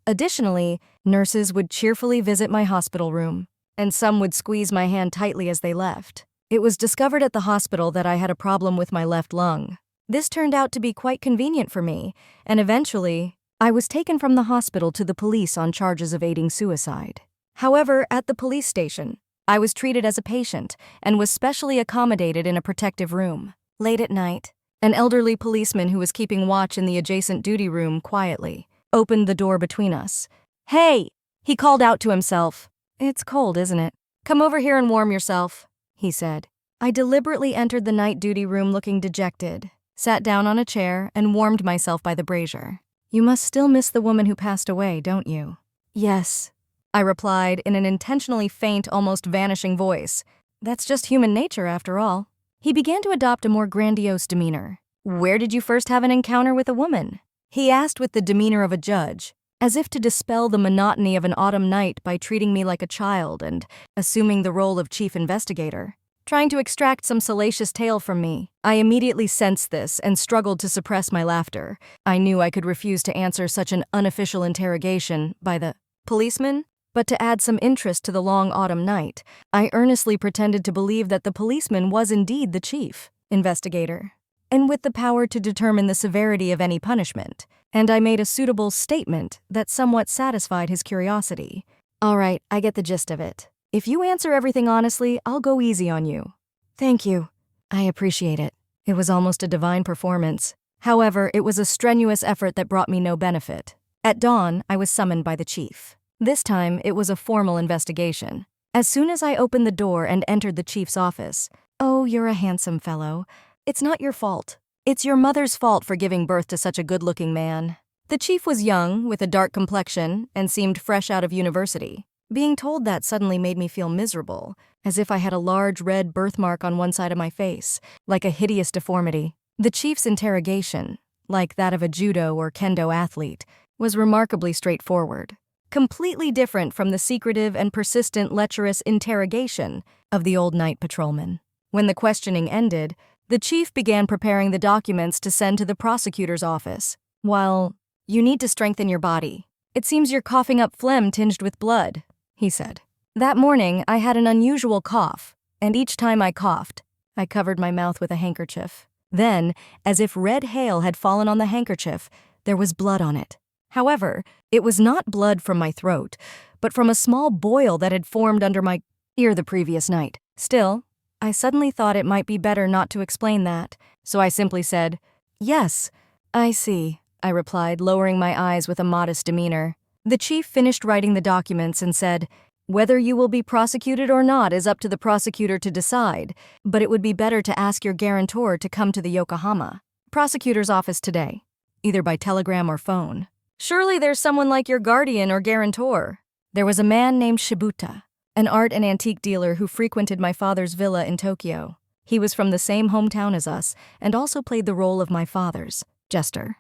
Additionally, nurses would cheerfully visit my hospital room, and some would squeeze my hand tightly as they left. It was discovered at the hospital that I had a problem with my left lung. This turned out to be quite convenient for me, and eventually, I was taken from the hospital to the police on charges of aiding suicide. However, at the police station, I was treated as a patient and was specially accommodated in a protective room. Late at night, an elderly policeman who was keeping watch in the adjacent duty room quietly opened the door between us. "Hey!" he called out to himself. "It's cold, isn't it? Come over here and warm yourself," he said. I deliberately entered the night duty room looking dejected, sat down on a chair, and warmed myself by the brazier. "You must still miss the woman who passed away, don't you?" "Yes," I replied in an intentionally faint, almost vanishing voice. "That's just human nature, after all." He began to adopt a more grandiose demeanor. "Where did you first have an encounter with a woman?" he asked with the demeanor of a judge, as if to dispel the monotony of an autumn night by treating me like a child and assuming the role of chief investigator. trying to extract some salacious tale from me. I immediately sensed this and struggled to suppress my laughter. I knew I could refuse to answer such an unofficial interrogation by the policeman, but to add some interest to the long autumn night, I earnestly pretended to believe that the policeman was indeed the chief investigator, and with the power to determine the severity of any punishment, and I made a suitable statement that somewhat satisfied his curiosity. "All right, I get the gist of it. If you answer everything honestly, I'll go easy on you." "Thank you. I appreciate it." It was almost a divine performance. However, it was a strenuous effort that brought me no benefit. At dawn, I was summoned by the chief. This time, it was a formal investigation. As soon as I opened the door and entered the chief's office, "Oh, you're a handsome fellow. It's not your fault. It's your mother's fault for giving birth to such a good-looking man." The chief was young, with a dark complexion, and seemed fresh out of university. Being told that suddenly made me feel miserable, as if I had a large red birthmark on one side of my face, like a hideous deformity. The chief's interrogation, like that of a judo or kendo athlete, was remarkably straightforward, completely different from the secretive and persistent lecherous interrogation of the old night patrolman. When the questioning ended, the chief began preparing the documents to send to the prosecutor's office. "Well, you need to strengthen your body. It seems you're coughing up phlegm tinged with blood," he said. That morning, I had an unusual cough, and each time I coughed, I covered my mouth with a handkerchief. Then, as if red hail had fallen on the handkerchief, there was blood on it. However, it was not blood from my throat, but from a small boil that had formed under my ear the previous night. Still, I suddenly thought it might be better not to explain that, so I simply said, "Yes, I see," I replied, lowering my eyes with a modest demeanor. The chief finished writing the documents and said, "Whether you will be prosecuted or not is up to the prosecutor to decide, but it would be better to ask your guarantor to come to the Yokohama prosecutor's office today, either by telegram or phone. Surely there's someone like your guardian or guarantor." There was a man named Shibuta, an art and antique dealer who frequented my father's villa in Tokyo. He was from the same hometown as us and also played the role of my father's jester,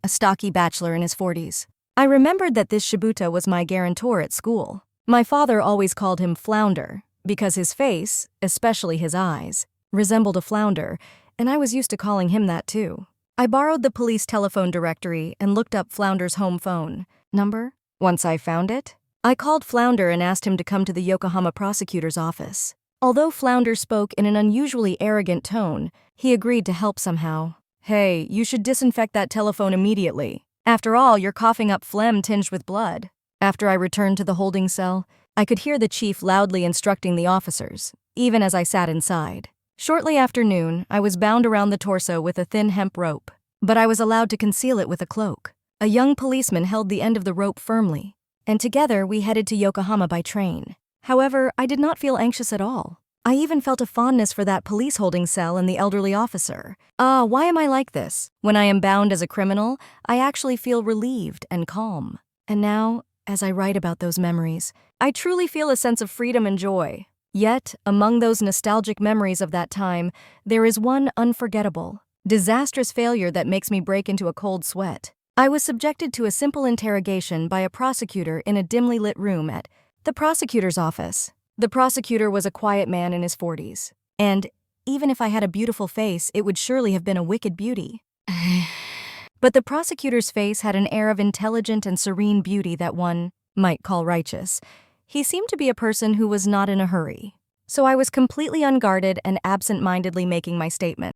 a stocky bachelor in his 40s. I remembered that this Shibuta was my guarantor at school. My father always called him Flounder because his face, especially his eyes, resembled a flounder, and I was used to calling him that too. I borrowed the police telephone directory and looked up Flounder's home phone number. Once I found it, I called Flounder and asked him to come to the Yokohama prosecutor's office. Although Flounder spoke in an unusually arrogant tone, he agreed to help somehow. "Hey, you should disinfect that telephone immediately. After all, you're coughing up phlegm tinged with blood." After I returned to the holding cell, I could hear the chief loudly instructing the officers, even as I sat inside. Shortly after noon, I was bound around the torso with a thin hemp rope, but I was allowed to conceal it with a cloak. A young policeman held the end of the rope firmly, and together we headed to Yokohama by train. However, I did not feel anxious at all. I even felt a fondness for that police holding cell and the elderly officer. Why am I like this? When I am bound as a criminal, I actually feel relieved and calm. And now, as I write about those memories, I truly feel a sense of freedom and joy. Yet, among those nostalgic memories of that time, there is one unforgettable, disastrous failure that makes me break into a cold sweat. I was subjected to a simple interrogation by a prosecutor in a dimly lit room at the prosecutor's office. The prosecutor was a quiet man in his 40s, and even if I had a beautiful face, it would surely have been a wicked beauty. But the prosecutor's face had an air of intelligent and serene beauty that one might call righteous. He seemed to be a person who was not in a hurry. So I was completely unguarded and absent-mindedly making my statement.